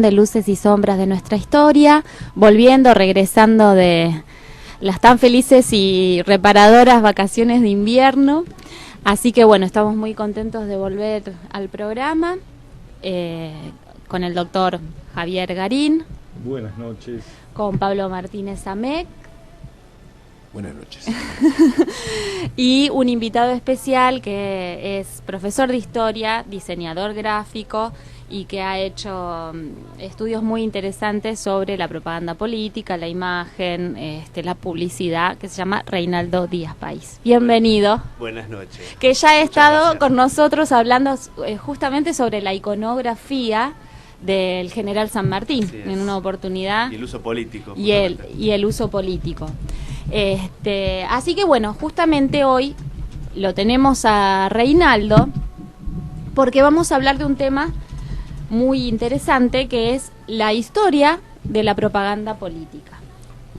de luces y sombras de nuestra historia, regresando de las tan felices y reparadoras vacaciones de invierno. Así que bueno, estamos muy contentos de volver al programa con el doctor Javier Garín. Buenas noches. Con Pablo Martínez Amec. Buenas noches. Y un invitado especial que es profesor de historia, diseñador gráfico y que ha hecho estudios muy interesantes sobre la propaganda política, la imagen, la publicidad, que se llama Reinaldo Díaz País. Bienvenido. Buenas noches. Que ya ha estado con nosotros hablando justamente sobre la iconografía del general San Martín en una oportunidad. Y el uso político. Y el uso político. Así que bueno, justamente hoy lo tenemos a Reinaldo porque vamos a hablar de un tema muy interesante que es la historia de la propaganda política.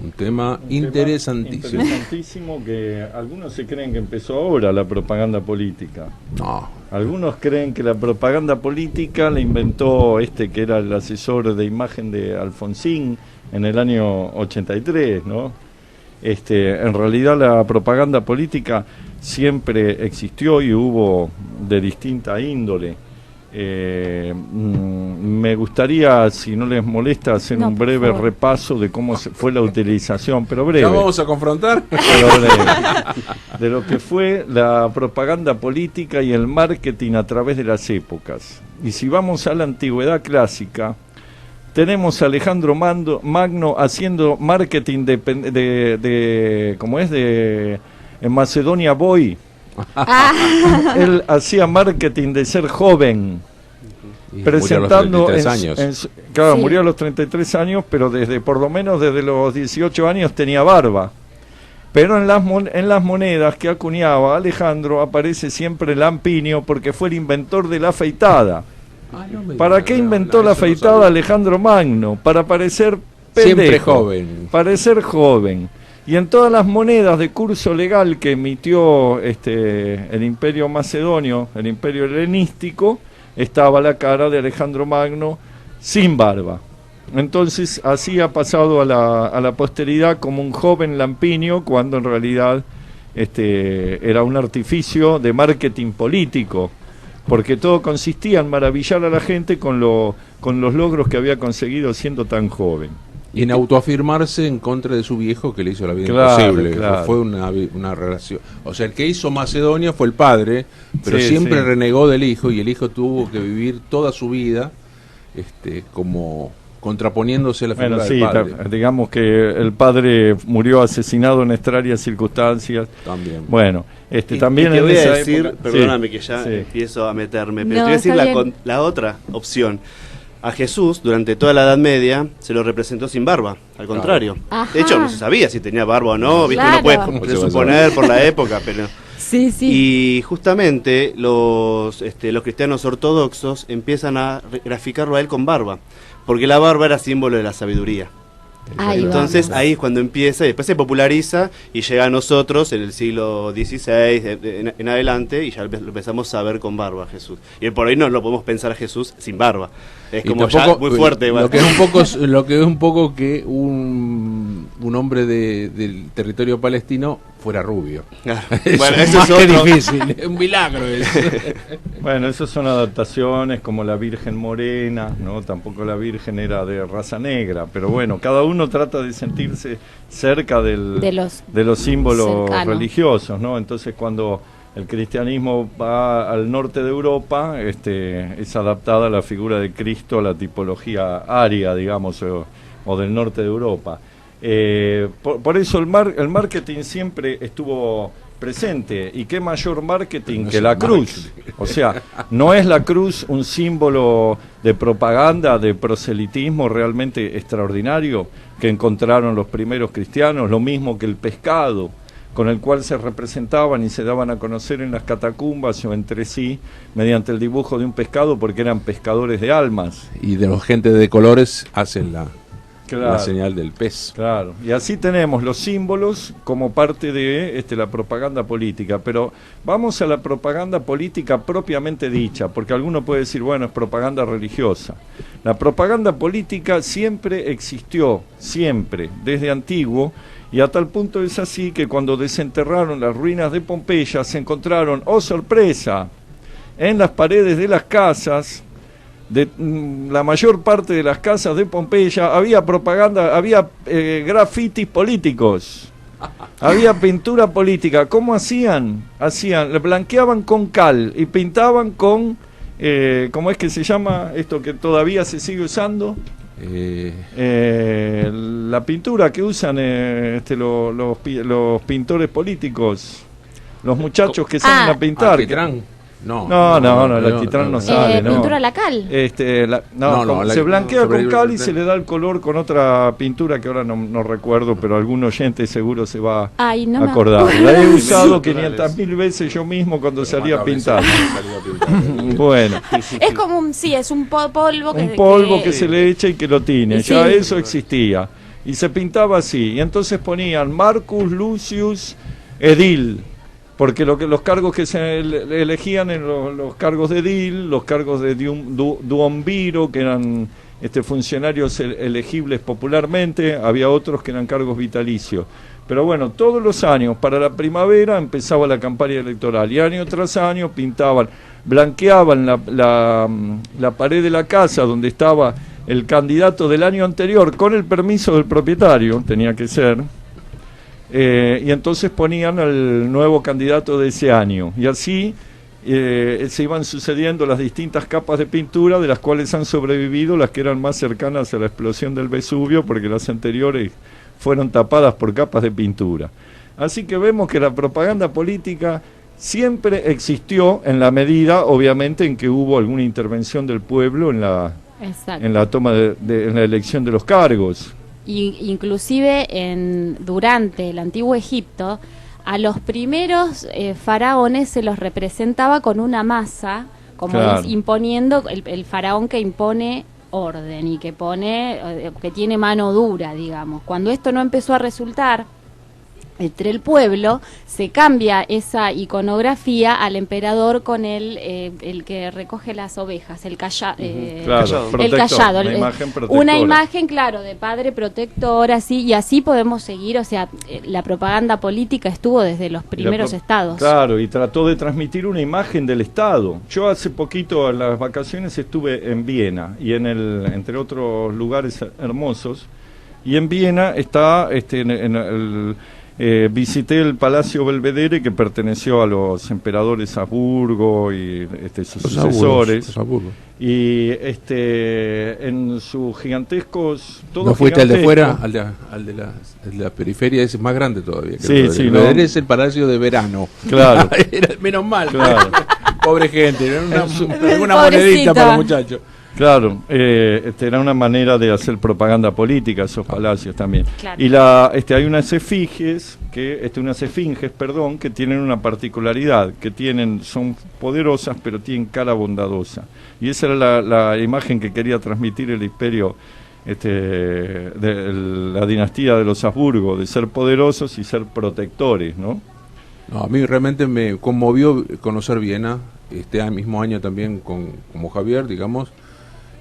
Un tema interesantísimo. Interesantísimo, que algunos se creen que empezó ahora la propaganda política. No. Algunos creen que la propaganda política la inventó que era el asesor de imagen de Alfonsín en el año 83, ¿no? En realidad la propaganda política siempre existió y hubo de distinta índole. Me gustaría, si no les molesta, hacer un breve repaso de cómo fue la utilización, pero breve. ¿Ya vamos a confrontar? Pero breve. De lo que fue la propaganda política y el marketing a través de las épocas. Y si vamos a la antigüedad clásica, tenemos a Alejandro Magno haciendo marketing en Macedonia Boy. Él hacía marketing de ser joven, presentando murió a los 33 años. Murió a los 33 años, pero por lo menos desde los 18 años tenía barba. Pero en las monedas que acuñaba Alejandro aparece siempre Lampiño, porque fue el inventor de la afeitada. ¿Para qué inventó la afeitada Alejandro Magno? Para parecer pendejo, siempre joven. Parecer joven. Y en todas las monedas de curso legal que emitió el Imperio Macedonio, el Imperio Helenístico, estaba la cara de Alejandro Magno sin barba. Entonces así ha pasado a la posteridad como un joven Lampiño, cuando en realidad era un artificio de marketing político, porque todo consistía en maravillar a la gente con los logros que había conseguido siendo tan joven. Y en autoafirmarse en contra de su viejo, que le hizo la vida imposible. Claro. Fue una relación. O sea, el que hizo Macedonia fue el padre, pero siempre renegó del hijo, y el hijo tuvo que vivir toda su vida como contraponiéndose a la figura del padre. Digamos que el padre murió asesinado en extrañas circunstancias. También. Bueno, también te en voy esa a decir, época, perdóname que ya empiezo a meterme, pero te voy a decir la otra opción. A Jesús, durante toda la Edad Media, se lo representó sin barba, al contrario. Ajá. De hecho, no se sabía si tenía barba o no, Claro. uno puede presuponer por la época, pero... Sí. Y justamente los cristianos ortodoxos empiezan a graficarlo a él con barba, porque la barba era símbolo de la sabiduría. Entonces ahí es cuando empieza, y después se populariza y llega a nosotros en el siglo XVI en adelante, y ya lo empezamos a ver con barba a Jesús. Y por ahí no lo podemos pensar a Jesús sin barba. Es como ya muy fuerte. Lo que es un poco que un hombre del territorio palestino fuera rubio. Bueno, eso es más difícil, es un milagro eso. Bueno, esas son adaptaciones, como la Virgen Morena, ¿no? Tampoco la Virgen era de raza negra, pero bueno, cada uno trata de sentirse cerca de los símbolos religiosos, ¿no? Entonces, cuando el cristianismo va al norte de Europa, es adaptada a la figura de Cristo, a la tipología aria, digamos, o del norte de Europa. Por eso el marketing siempre estuvo presente, y qué mayor marketing que la cruz. O sea, no es la cruz un símbolo de propaganda, de proselitismo realmente extraordinario que encontraron los primeros cristianos, lo mismo que el pescado, con el cual se representaban y se daban a conocer en las catacumbas o entre sí mediante el dibujo de un pescado, porque eran pescadores de almas. Y de los gente de colores hacen la señal del pez. Claro, y así tenemos los símbolos como parte de la propaganda política, pero vamos a la propaganda política propiamente dicha, porque alguno puede decir, bueno, es propaganda religiosa. La propaganda política siempre existió, siempre, desde antiguo, y a tal punto es así que cuando desenterraron las ruinas de Pompeya se encontraron, ¡oh sorpresa!, en las paredes de las casas, de la mayor parte de las casas de Pompeya, había propaganda, había grafitis políticos, había pintura política. ¿Cómo hacían? Le blanqueaban con cal y pintaban con, ¿cómo es que se llama esto que todavía se sigue usando? La pintura que usan los pintores políticos, los muchachos que salen a pintar. No, el alquitrán no sale, no. ¿Pintura a la cal? Se blanquea con cal y se le da el color con otra pintura que ahora no recuerdo, pero algún oyente seguro se va a acordar. La he usado 500.000 veces yo mismo cuando salía a pintar. Bueno. Es como es un polvo que se le echa y que lo tiene. Ya eso existía. Y se pintaba así. Y entonces ponían Marcus Lucius Edil, porque los cargos que se elegían en los cargos de edil, los cargos de duombiro, que eran funcionarios elegibles popularmente, había otros que eran cargos vitalicios. Pero bueno, todos los años, para la primavera, empezaba la campaña electoral, y año tras año pintaban, blanqueaban la pared de la casa donde estaba el candidato del año anterior, con el permiso del propietario, tenía que ser. Y entonces ponían al nuevo candidato de ese año, y así se iban sucediendo las distintas capas de pintura, de las cuales han sobrevivido las que eran más cercanas a la explosión del Vesubio, porque las anteriores fueron tapadas por capas de pintura. Así que vemos que la propaganda política siempre existió, en la medida, obviamente, en que hubo alguna intervención del pueblo en la toma en la elección de los cargos. Inclusive durante el antiguo Egipto, a los primeros faraones se los representaba con una masa, como imponiendo el faraón que impone orden y que tiene mano dura, digamos. Cuando esto no empezó a resultar entre el pueblo, se cambia esa iconografía al emperador con el que recoge las ovejas, el callado, una imagen, claro, de padre protector, así, y así podemos seguir. O sea, la propaganda política estuvo desde los primeros estados. Claro, y trató de transmitir una imagen del Estado. Yo hace poquito, en las vacaciones, estuve en Viena, y entre otros lugares hermosos, y en Viena está visité el Palacio Belvedere, que perteneció a los emperadores Habsburgo y sus sucesores. Y en sus gigantescos... ¿No fuiste al de fuera? Al de la periferia, ese es más grande todavía. El Belvedere es el Palacio de Verano. Claro. Menos mal. Claro. Pobre gente, una monedita para los muchachos. Claro, era una manera de hacer propaganda política, esos palacios también. Claro. Y hay unas esfinges que tienen una particularidad, son poderosas pero tienen cara bondadosa. Y esa era la imagen que quería transmitir el imperio de la dinastía de los Habsburgo, de ser poderosos y ser protectores, ¿no? A mí realmente me conmovió conocer Viena, mismo año también como Javier, digamos.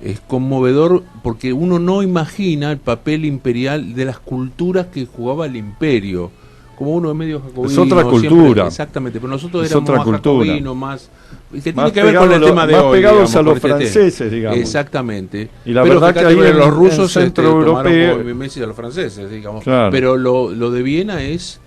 Es conmovedor porque uno no imagina el papel imperial de las culturas que jugaba el imperio. Como uno es medio jacobino. Es otra cultura. Exactamente, pero nosotros éramos más jacobinos, más... Tiene que ver con el tema de hoy. Más pegados a los franceses, digamos. Exactamente. Y la verdad que ahí los rusos centroeuropeos Messi a los franceses, digamos. Claro. Pero lo de Viena es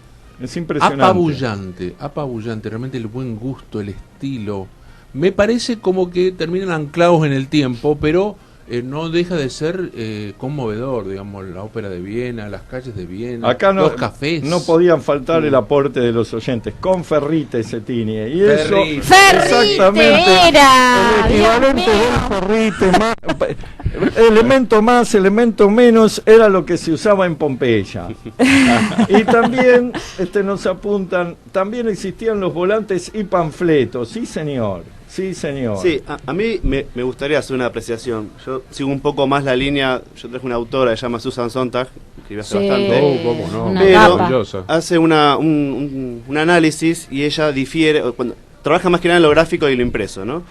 impresionante. Apabullante, realmente el buen gusto, el estilo... Me parece como que terminan anclados en el tiempo, pero no deja de ser conmovedor, digamos, la ópera de Viena, las calles de Viena, acá los cafés. No podían faltar el aporte de los oyentes, con Ferrite se tiñe. Y eso, Ferrite era el equivalente del Ferrite, elemento menos, era lo que se usaba en Pompeya. Y también nos apuntan, también existían los volantes y panfletos, sí señor. Sí, señor. Sí, a mí me gustaría hacer una apreciación. Yo sigo un poco más la línea, yo traje una autora que se llama Susan Sontag, que hace bastante, cómo no, pero hace un análisis y ella difiere, trabaja más que nada en lo gráfico y lo impreso, ¿no?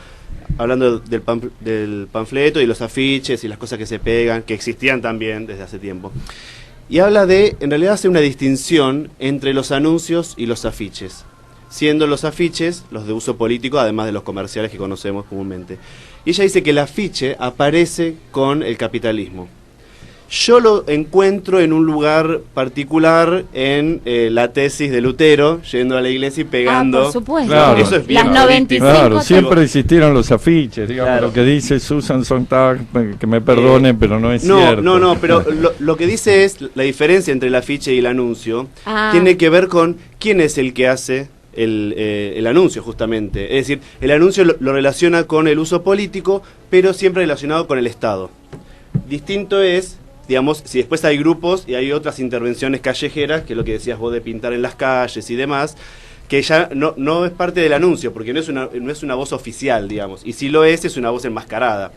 Hablando del panfleto y los afiches y las cosas que se pegan, que existían también desde hace tiempo. Y habla en realidad hace una distinción entre los anuncios y los afiches, siendo los afiches los de uso político, además de los comerciales que conocemos comúnmente. Y ella dice que el afiche aparece con el capitalismo. Yo lo encuentro en un lugar particular en la tesis de Lutero, yendo a la iglesia y pegando. Por supuesto. Claro. Eso es bien. Las 95. Claro, siempre existieron los afiches, digamos, claro. Lo que dice Susan Sontag, que me perdone, pero no es cierto. No, pero lo que dice es la diferencia entre el afiche y el anuncio, tiene que ver con quién es el que hace el anuncio, justamente. Es decir, el anuncio lo relaciona con el uso político, pero siempre relacionado con el Estado. Distinto es, digamos, si después hay grupos y hay otras intervenciones callejeras, que es lo que decías vos de pintar en las calles y demás, que ya no es parte del anuncio, porque no es una voz oficial, digamos, y si lo es una voz enmascarada.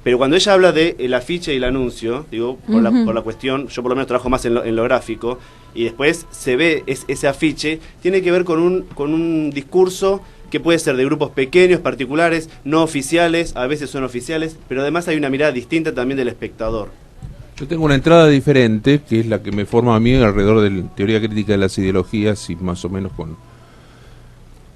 Pero cuando ella habla de el afiche y el anuncio, digo, por la cuestión, yo por lo menos trabajo más en lo gráfico, y después se ve ese afiche, tiene que ver con un discurso que puede ser de grupos pequeños, particulares, no oficiales, a veces son oficiales, pero además hay una mirada distinta también del espectador. Yo tengo una entrada diferente, que es la que me forma a mí alrededor de la teoría crítica de las ideologías y más o menos con...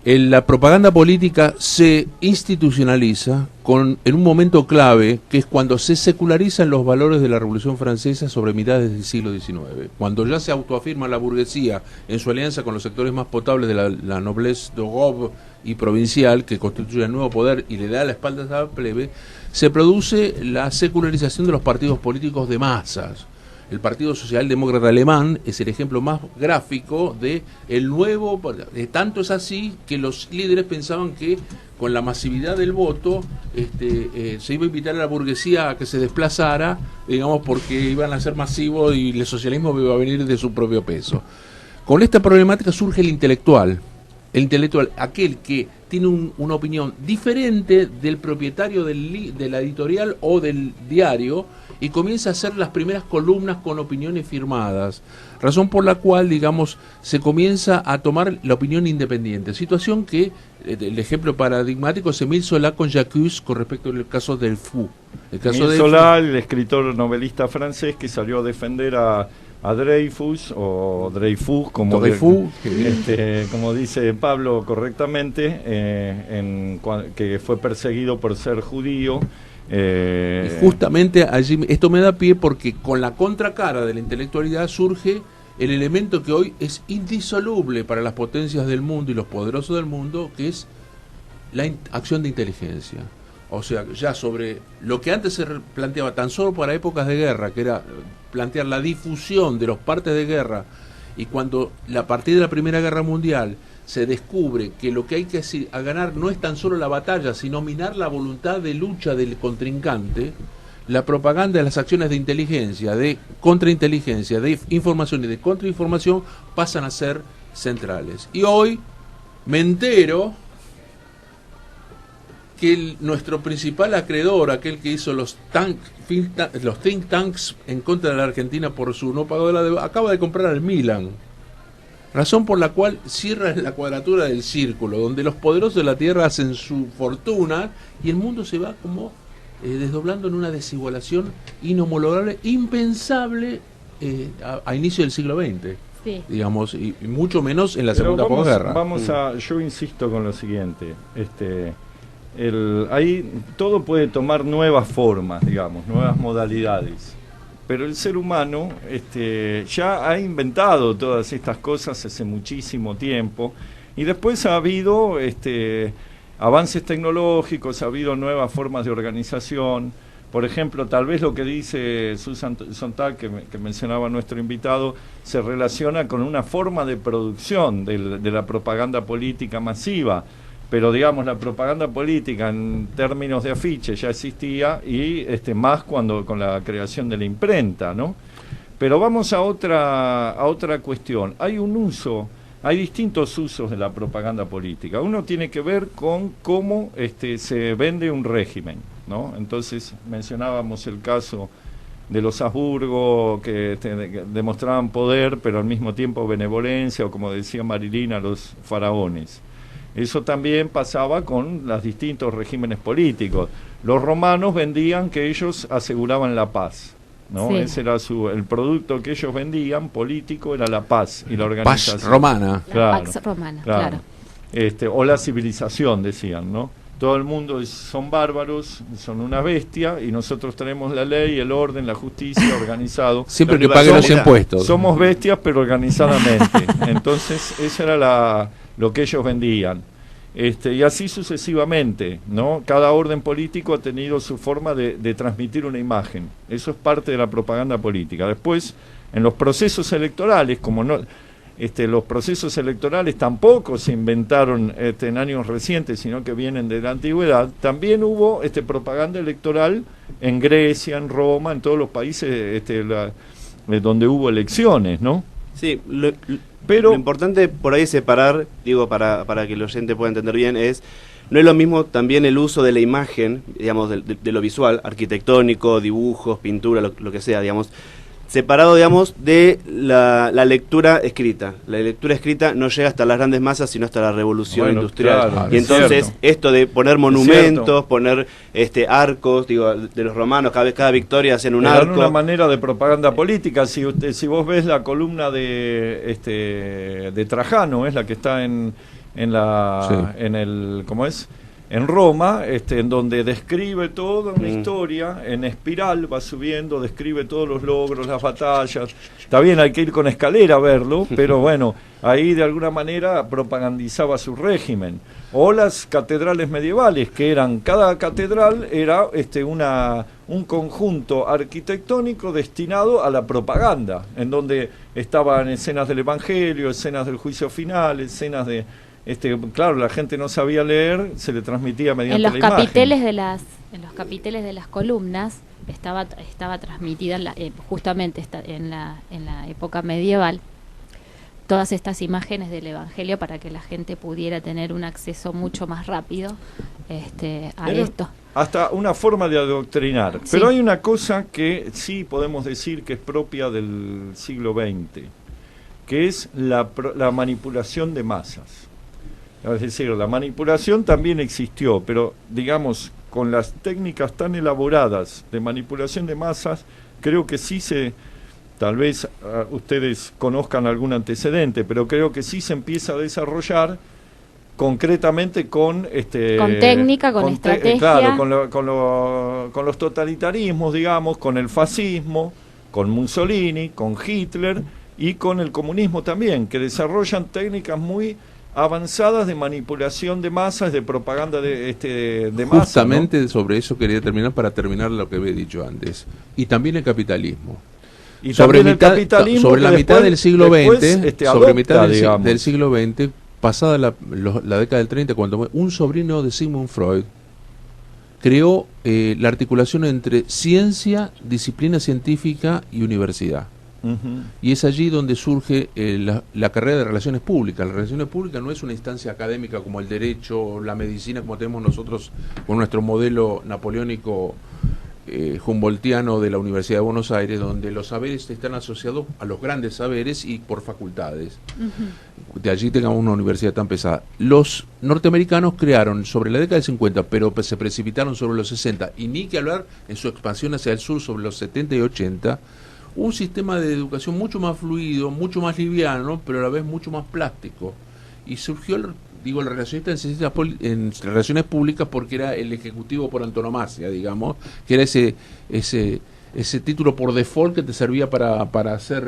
La propaganda política se institucionaliza en un momento clave, que es cuando se secularizan los valores de la Revolución Francesa sobre mitades del siglo XIX. Cuando ya se autoafirma la burguesía en su alianza con los sectores más potables de la noblesse de robe y provincial, que constituye el nuevo poder y le da la espalda a la plebe, se produce la secularización de los partidos políticos de masas. El Partido Socialdemócrata Alemán es el ejemplo más gráfico de el nuevo... Tanto es así que los líderes pensaban que con la masividad del voto se iba a invitar a la burguesía a que se desplazara, digamos, porque iban a ser masivos y el socialismo iba a venir de su propio peso. Con esta problemática surge el intelectual. El intelectual, aquel que tiene una opinión diferente del propietario de la editorial o del diario, y comienza a hacer las primeras columnas con opiniones firmadas, razón por la cual, digamos, se comienza a tomar la opinión independiente, situación que, el ejemplo paradigmático es Émile Zola con J'accuse con respecto al caso del Fou. Émile Zola, el escritor novelista francés que salió a defender a Dreyfus, o Dreyfus, como dice Pablo correctamente, que fue perseguido por ser judío. Y justamente allí esto me da pie porque con la contracara de la intelectualidad surge el elemento que hoy es indisoluble para las potencias del mundo y los poderosos del mundo, que es la acción de inteligencia. O sea, ya sobre lo que antes se planteaba tan solo para épocas de guerra, que era plantear la difusión de los partes de guerra, y cuando a partir de la Primera Guerra Mundial se descubre que lo que hay que ganar no es tan solo la batalla, sino minar la voluntad de lucha del contrincante, la propaganda de las acciones de inteligencia, de contrainteligencia, de información y de contrainformación pasan a ser centrales. Y hoy me entero que nuestro principal acreedor, aquel que hizo los think tanks en contra de la Argentina por su no pago de la deuda, acaba de comprar al Milan. Razón por la cual cierra la cuadratura del círculo, donde los poderosos de la tierra hacen su fortuna y el mundo se va como desdoblando en una desigualación inhomologable, impensable a inicio del siglo XX. Sí. Digamos, y mucho menos en la segunda posguerra. Yo insisto con lo siguiente, ahí todo puede tomar nuevas formas, digamos, nuevas modalidades. Pero el ser humano ya ha inventado todas estas cosas hace muchísimo tiempo, y después ha habido avances tecnológicos, ha habido nuevas formas de organización. Por ejemplo, tal vez lo que dice Susan Sontag, que mencionaba nuestro invitado, se relaciona con una forma de producción de la propaganda política masiva. Pero digamos, la propaganda política en términos de afiche ya existía, y más con la creación de la imprenta, ¿no? Pero vamos a otra cuestión. Hay un uso hay distintos usos de la propaganda política. Uno tiene que ver con cómo se vende un régimen, ¿no? Entonces mencionábamos el caso de los Habsburgo, que demostraban poder, pero al mismo tiempo benevolencia, o como decía Marilina, los faraones. Eso también pasaba con los distintos regímenes políticos. Los romanos vendían que ellos aseguraban la paz, ¿no? Sí. Ese era el producto que ellos vendían político, era la paz y la organización. Paz romana. Claro, la paz romana, claro. O la civilización, decían, ¿no? Todo el mundo son bárbaros, son una bestia, y nosotros tenemos la ley, el orden, la justicia, organizado. Siempre que paguen los impuestos. Somos bestias, pero organizadamente. Entonces, eso era lo que ellos vendían. Y así sucesivamente, ¿no? Cada orden político ha tenido su forma de transmitir una imagen. Eso es parte de la propaganda política. Después, en los procesos electorales, como no... los procesos electorales tampoco se inventaron en años recientes, sino que vienen de la antigüedad. También hubo propaganda electoral en Grecia, en Roma, en todos los países donde hubo elecciones, ¿no? Sí, pero lo importante por ahí separar, digo, para que el oyente pueda entender bien, no es lo mismo también el uso de la imagen, digamos, de lo visual, arquitectónico, dibujos, pintura, lo que sea, digamos, separado, digamos, de la lectura escrita. La lectura escrita no llega hasta las grandes masas, sino hasta la revolución industrial. Claro, y entonces, esto de poner monumentos, poner arcos, digo, de los romanos, cada victoria hacían un arco. Una manera de propaganda política. Si vos ves la columna de Trajano, es la que está en el, ¿cómo es?, en Roma, en donde describe toda una historia, en espiral va subiendo, describe todos los logros, las batallas. Está bien, hay que ir con escalera a verlo, pero bueno, ahí de alguna manera propagandizaba su régimen. O las catedrales medievales, que cada catedral era un conjunto arquitectónico destinado a la propaganda, en donde estaban escenas del Evangelio, escenas del juicio final, escenas de... claro, la gente no sabía leer, se le transmitía mediante la imagen. En los capiteles de las columnas estaba transmitida justamente en la época medieval todas estas imágenes del Evangelio para que la gente pudiera tener un acceso mucho más rápido a esto. Hasta una forma de adoctrinar. Sí. Pero hay una cosa que sí podemos decir que es propia del siglo XX, que es la manipulación de masas. Es decir, la manipulación también existió, pero digamos, con las técnicas tan elaboradas de manipulación de masas, creo que sí tal vez ustedes conozcan algún antecedente, pero creo que sí se empieza a desarrollar concretamente con técnica, con estrategia. Claro, con los totalitarismos, digamos, con el fascismo, con Mussolini, con Hitler y con el comunismo también, que desarrollan técnicas muy avanzadas de manipulación de masas, de propaganda de masas. Justamente, ¿no? Sobre eso quería terminar, para terminar lo que había dicho antes. Y también el capitalismo. Y sobre la mitad del siglo XX, sobre mitad del siglo XX, pasada la década del 30, cuando un sobrino de Sigmund Freud creó la articulación entre ciencia, disciplina científica y universidad. Y es allí donde surge la carrera de relaciones públicas. Las relaciones públicas no es una instancia académica como el derecho o la medicina, como tenemos nosotros con nuestro modelo napoleónico humboldtiano de la Universidad de Buenos Aires, donde los saberes están asociados a los grandes saberes y por facultades. De allí tengamos una universidad tan pesada. Los norteamericanos crearon sobre la década del 50, pero se precipitaron sobre los 60, y ni que hablar en su expansión hacia el sur sobre los 70 y 80, un sistema de educación mucho más fluido, mucho más liviano, pero a la vez mucho más plástico. Y surgió el relacionista en relaciones públicas porque era el ejecutivo por antonomasia, digamos, que era ese título por default que te servía para hacer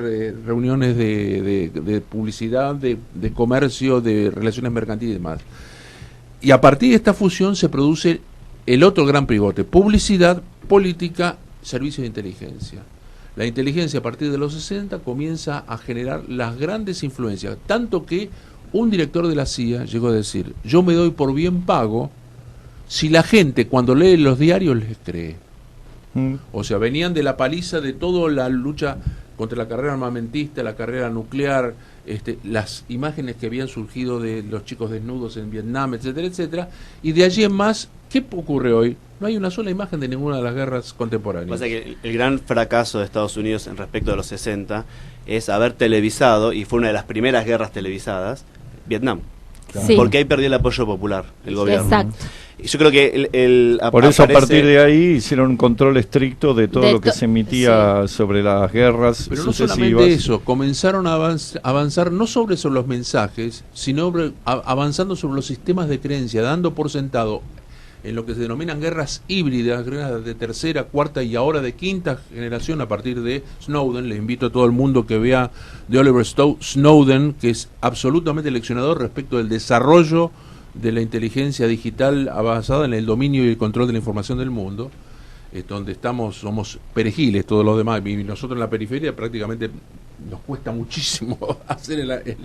reuniones de publicidad, de comercio, de relaciones mercantiles y demás. Y a partir de esta fusión se produce el otro gran pivote: publicidad, política, servicios de inteligencia. La inteligencia a partir de los 60 comienza a generar las grandes influencias, tanto que un director de la CIA llegó a decir: yo me doy por bien pago si la gente cuando lee los diarios les cree. O sea, venían de la paliza de toda la lucha contra la carrera armamentista, la carrera nuclear, las imágenes que habían surgido de los chicos desnudos en Vietnam, etcétera, etcétera, y de allí en más, ¿qué ocurre hoy? No hay una sola imagen de ninguna de las guerras contemporáneas. Pasa que el gran fracaso de Estados Unidos en respecto a los 60 es haber televisado, y fue una de las primeras guerras televisadas, Vietnam. Sí. Porque ahí perdió el apoyo popular, el gobierno. Exacto. Y yo creo que por eso a partir de ahí hicieron un control estricto de todo lo que se emitía sobre las guerras Pero sucesivas. No solamente eso, comenzaron a avanzar no sobre los mensajes, sino avanzando sobre los sistemas de creencia, dando por sentado en lo que se denominan guerras híbridas, guerras de tercera, cuarta y ahora de quinta generación a partir de Snowden. Le invito a todo el mundo que vea de Oliver Snowden, que es absolutamente leccionador respecto del desarrollo de la inteligencia digital basada en el dominio y el control de la información del mundo, donde somos perejiles todos los demás, y nosotros en la periferia prácticamente nos cuesta muchísimo hacer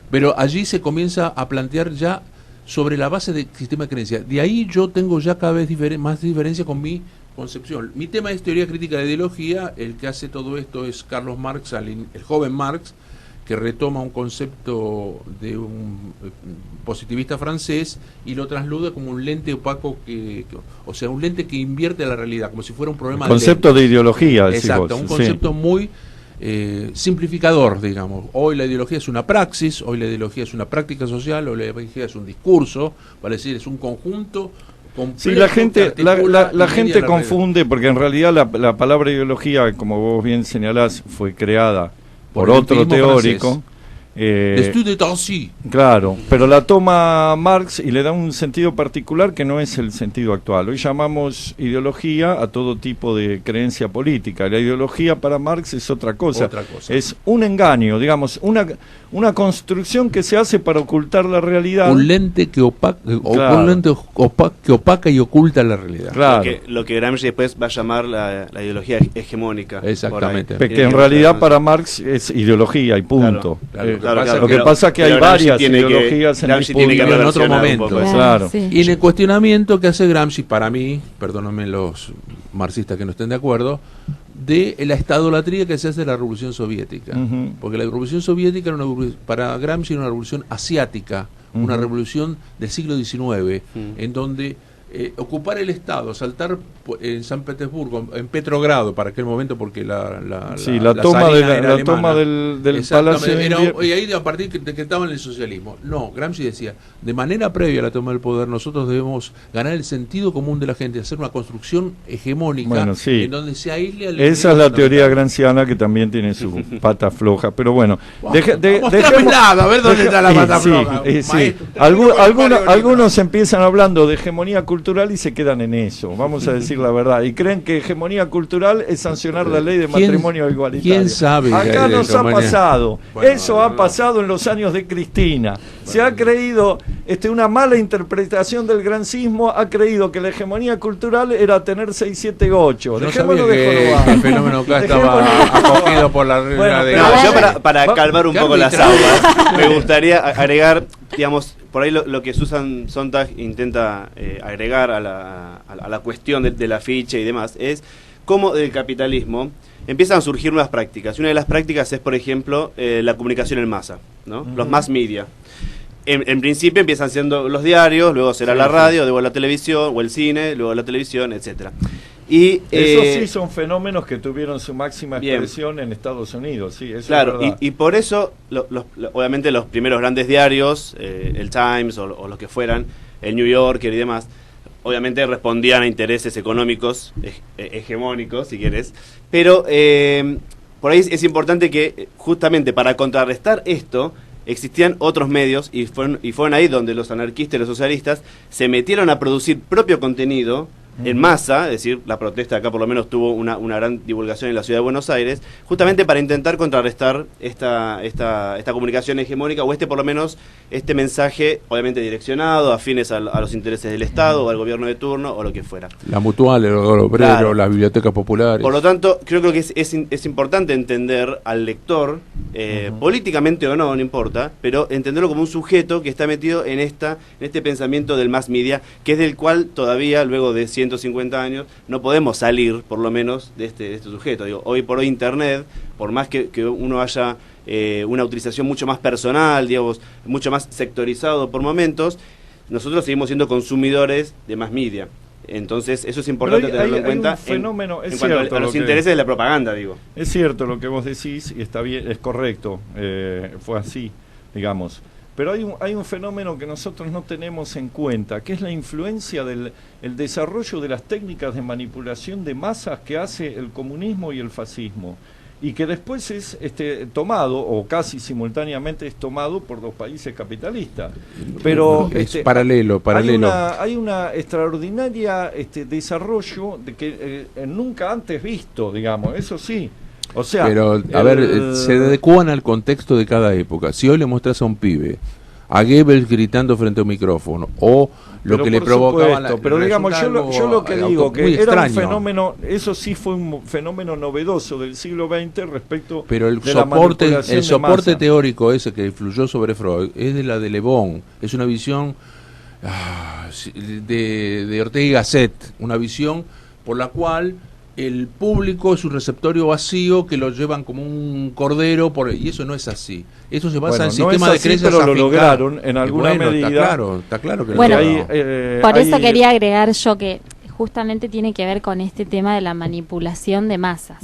pero allí se comienza a plantear ya sobre la base del sistema de creencia. De ahí yo tengo ya cada vez más diferencia con mi concepción. Mi tema es teoría crítica de ideología. El que hace todo esto es Carlos Marx, el joven Marx, que retoma un concepto de un positivista francés y lo trasluda como un lente opaco, o sea, un lente que invierte la realidad, como si fuera un problema concepto de ideología. Exacto, un concepto muy simplificador, digamos. Hoy la ideología es una praxis, hoy la ideología es una práctica social, hoy la ideología es un discurso, para decir, es un conjunto complejo. Sí, la gente confunde, porque en realidad la palabra ideología, como vos bien señalás, fue creada por otro teórico. Claro, pero la toma Marx y le da un sentido particular que no es el sentido actual. Hoy llamamos ideología a todo tipo de creencia política. La ideología para Marx es otra cosa. Es un engaño, digamos, una construcción que se hace para ocultar la realidad. Un lente que opaca y oculta la realidad. Claro. Lo que Gramsci después va a llamar la ideología hegemónica. Exactamente. Que en realidad para Marx es ideología y punto. Claro. Lo que pasa es que hay varias ideologías en otro momento. Claro. Sí. Y en el cuestionamiento que hace Gramsci, para mí, perdónenme los marxistas que no estén de acuerdo, de la estadolatría que se hace de la Revolución Soviética. Porque la Revolución Soviética para Gramsci era una revolución asiática, una revolución del siglo XIX, en donde ocupar el Estado, saltar en San Petersburgo, en Petrogrado para aquel momento, porque la toma del palacio y ahí a partir de que estaba en el socialismo. No, Gramsci decía, de manera previa a la toma del poder, nosotros debemos ganar el sentido común de la gente, hacer una construcción hegemónica en donde se aísle. Esa es la teoría gramsciana, que también tiene su pata floja, pero bueno, a ver dónde está la pata floja. Algunos empiezan hablando de hegemonía cultural y se quedan en eso, vamos a decir la verdad, y creen que hegemonía cultural es sancionar la ley de matrimonio igualitario. ¿Quién sabe? Acá nos ha pasado, eso ha pasado en los años de Cristina. Se ha creído, una mala interpretación del gramscismo ha creído que la hegemonía cultural era tener 6, 7, 8. Dejémoslo de jorobar. El fenómeno acá estaba acogido por la regla de... Yo para calmar un poco las aguas, me gustaría agregar, digamos, por ahí lo que Susan Sontag intenta agregar a la cuestión de la ficha y demás, es cómo del capitalismo empiezan a surgir nuevas prácticas. Y una de las prácticas es, por ejemplo, la comunicación en masa, ¿no? Los mass media. En principio empiezan siendo los diarios, luego será la radio, luego la televisión, o el cine, luego la televisión, etcétera. Y esos sí son fenómenos que tuvieron su máxima expresión en Estados Unidos, sí, eso claro, es verdad. Y por eso, obviamente los primeros grandes diarios, el Times o los que fueran, el New Yorker y demás, obviamente respondían a intereses económicos hegemónicos, si quieres, pero por ahí es importante que justamente para contrarrestar esto existían otros medios y fueron ahí donde los anarquistas y los socialistas se metieron a producir propio contenido en masa, es decir, la protesta acá por lo menos tuvo una gran divulgación en la ciudad de Buenos Aires, justamente para intentar contrarrestar esta comunicación hegemónica, o por lo menos este mensaje obviamente direccionado, afines a los intereses del Estado o al gobierno de turno o lo que fuera. La Mutual, el obrero, las bibliotecas populares. Por lo tanto, creo que es importante entender al lector, políticamente o no importa, pero entenderlo como un sujeto que está metido en este pensamiento del mass media, que es del cual todavía, luego de 100 150 años, no podemos salir, por lo menos, de este sujeto. Digo, hoy por hoy Internet, por más que uno haya una utilización mucho más personal, digamos, mucho más sectorizado por momentos, nosotros seguimos siendo consumidores de más media. Entonces, eso es importante tenerlo en cuenta fenómeno, en cuanto a los intereses de la propaganda, digo. Es cierto lo que vos decís y está bien, es correcto, fue así, digamos. Pero hay un fenómeno que nosotros no tenemos en cuenta, que es la influencia del desarrollo de las técnicas de manipulación de masas que hace el comunismo y el fascismo, y que después es tomado, o casi simultáneamente es tomado por los países capitalistas. Pero es paralelo. Hay una extraordinaria desarrollo de que nunca antes visto, digamos, eso sí. O sea, pero, a ver, se adecuan al contexto de cada época. Si hoy le mostrás a un pibe a Goebbels gritando frente a un micrófono, o lo que le provocaba pero digamos, yo lo que digo, que era un fenómeno, eso sí fue un fenómeno novedoso del siglo XX respecto pero el de soporte teórico ese que influyó sobre Freud es de la de Le Bon, es una visión de Ortega y Gasset, una visión por la cual el público es un receptorio vacío que lo llevan como un cordero, y eso no es así. Eso se basa en sistema de creencias pero lo lograron en alguna medida. Está claro que bueno, por eso quería agregar yo que justamente tiene que ver con este tema de la manipulación de masas.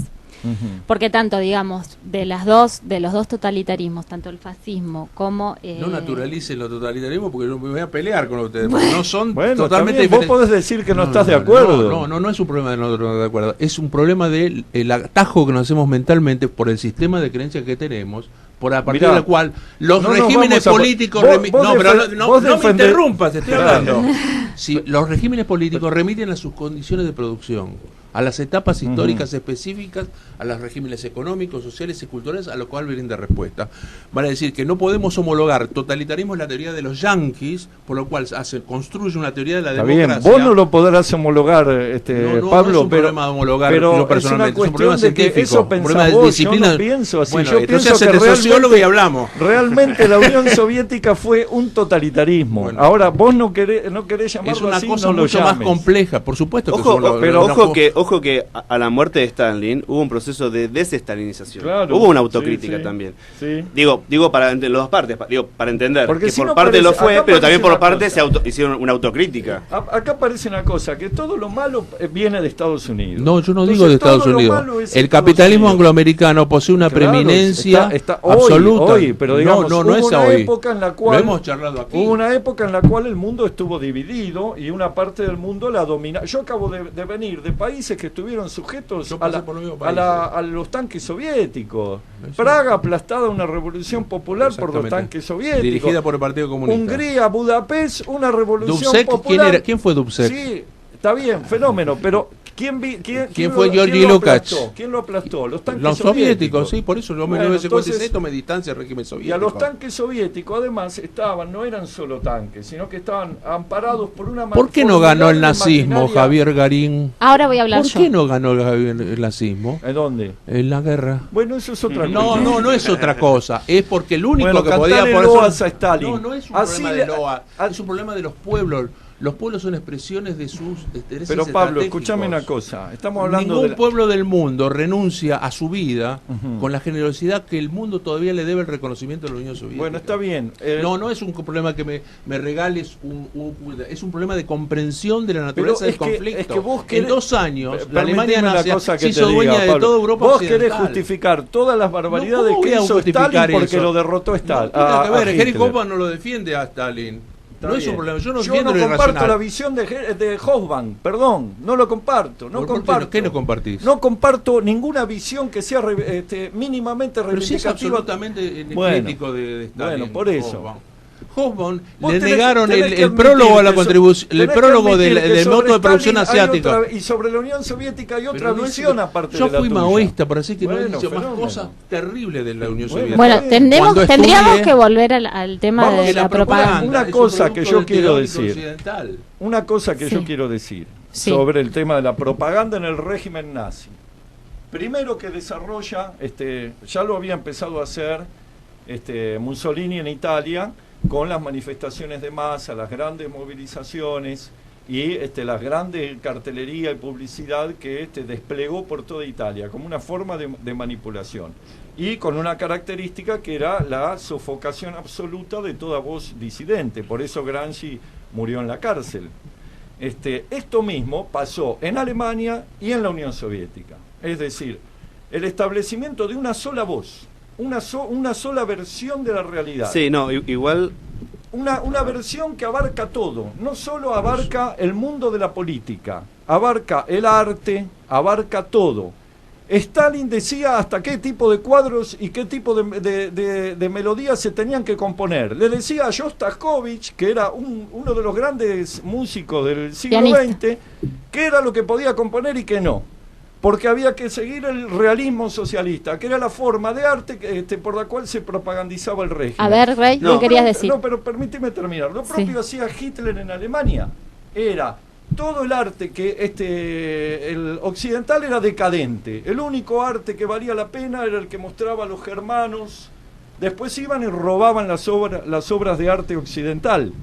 Porque tanto, digamos, de los dos totalitarismos, tanto el fascismo como... no naturalicen los totalitarismos porque me voy a pelear con ustedes, porque no son totalmente diferentes. Vos podés decir que no estás de acuerdo. No es un problema de no estar de acuerdo, es un problema del atajo que nos hacemos mentalmente por el sistema de creencias que tenemos, por a partir del cual los regímenes políticos... No me interrumpas, te estoy hablando. Si los regímenes políticos remiten a sus condiciones de producción, a las etapas históricas específicas, a los regímenes económicos, sociales y culturales, a lo cual brinda respuesta. Van a decir que no podemos homologar totalitarismo en la teoría de los yanquis, por lo cual construye una teoría de la democracia. Bien, vos no lo podrás homologar, Pablo, no es un problema de homologar, pero personalmente, es un problema científico, un problema de disciplina. Yo no pienso así. Bueno, yo pienso que sociólogo y hablamos. Realmente la Unión Soviética fue un totalitarismo. Bueno, ahora, vos no querés llamarlo así, es una cosa mucho más compleja, por supuesto. Ojo que a la muerte de Stalin hubo un proceso de desestalinización. Claro, hubo una autocrítica también. Sí. Digo para las dos partes, para entender porque que si por no parte lo fue, pero también por parte hicieron una autocrítica. Acá parece una cosa, que todo lo malo viene de Estados Unidos. No, yo no digo de Estados Unidos. El capitalismo angloamericano posee una preeminencia absoluta. Hoy, pero digamos, no es una hoy. Época en la cual, lo hemos charlado aquí. Hubo una época en la cual el mundo estuvo dividido y una parte del mundo la dominaba. Yo acabo de venir de países que estuvieron sujetos a los tanques soviéticos. Praga aplastada, una revolución popular por los tanques soviéticos. Dirigida por el Partido Comunista. Hungría, Budapest, una revolución Dubček, popular. ¿Quién fue Dubček? Sí, está bien, fenómeno, pero ¿quién fue Georgi Lukács? ¿Quién lo aplastó? Los tanques soviéticos, sí, por eso yo en 1956 tomé distancia del régimen soviético. Y a los tanques soviéticos además no eran solo tanques, sino que estaban amparados por una... ¿Por qué no ganó el nazismo, Javier Garín? Ahora voy a hablar yo. ¿Por qué no ganó el nazismo? ¿En dónde? En la guerra. Bueno, eso es otra cosa. No es otra cosa. Es porque el único que podía... a Stalin. No es un problema de Loa, es un problema de los pueblos. Los pueblos son expresiones de sus intereses. Pero Pablo, escúchame una cosa. Estamos hablando Ningún pueblo del mundo renuncia a su vida con la generosidad que el mundo todavía le debe el reconocimiento de la Unión Soviética. Bueno, está bien. No es un problema que me regales es un problema de comprensión de la naturaleza del conflicto. Es que vos en 2 años la Alemania se hizo dueña de toda Europa Vos occidental. querés justificar todas las barbaridades que hizo Stalin porque lo derrotó Stalin. Henry Hoffmann no lo defiende a Stalin. No es un problema. Yo no comparto la visión de Hoffmann, perdón, no lo comparto. ¿Qué no compartís? No comparto ninguna visión que sea mínimamente reivindicativa. Si es absolutamente crítico de Stalin. Bueno, por eso. Hoffmann le negaron el prólogo a la contribución, el prólogo del método de producción asiático. Y sobre la Unión Soviética hay otra visión aparte de la tuya. Yo fui maoísta, por así que no he dicho más cosas terribles de la Unión Soviética. Bueno, tendríamos que volver al tema de la propaganda. Una cosa que yo quiero decir. Una cosa que yo quiero decir sobre el tema de la propaganda en el régimen nazi. Primero que desarrolla, ya lo había empezado a hacer Mussolini en Italia, con las manifestaciones de masa, las grandes movilizaciones, y las grandes cartelería y publicidad que desplegó por toda Italia como una forma de manipulación, y con una característica que era la sofocación absoluta de toda voz disidente. Por eso Gramsci murió en la cárcel. Esto mismo pasó en Alemania y en la Unión Soviética, es decir, el establecimiento de una sola voz, una sola versión de la realidad. Sí, no, igual... Una versión que abarca todo, no solo abarca el mundo de la política, abarca el arte, abarca todo. Stalin decía hasta qué tipo de cuadros y qué tipo de melodías se tenían que componer. Le decía a Shostakovich, que era uno de los grandes músicos del siglo XX, qué era lo que podía componer y qué no. Porque había que seguir el realismo socialista, que era la forma de arte por la cual se propagandizaba el régimen. A ver, Rey, ¿qué querías decir? No, pero permíteme terminar. Lo propio hacía Hitler en Alemania. Era todo el arte que el occidental era decadente. El único arte que valía la pena era el que mostraba a los germanos. Después iban y robaban las obras de arte occidental.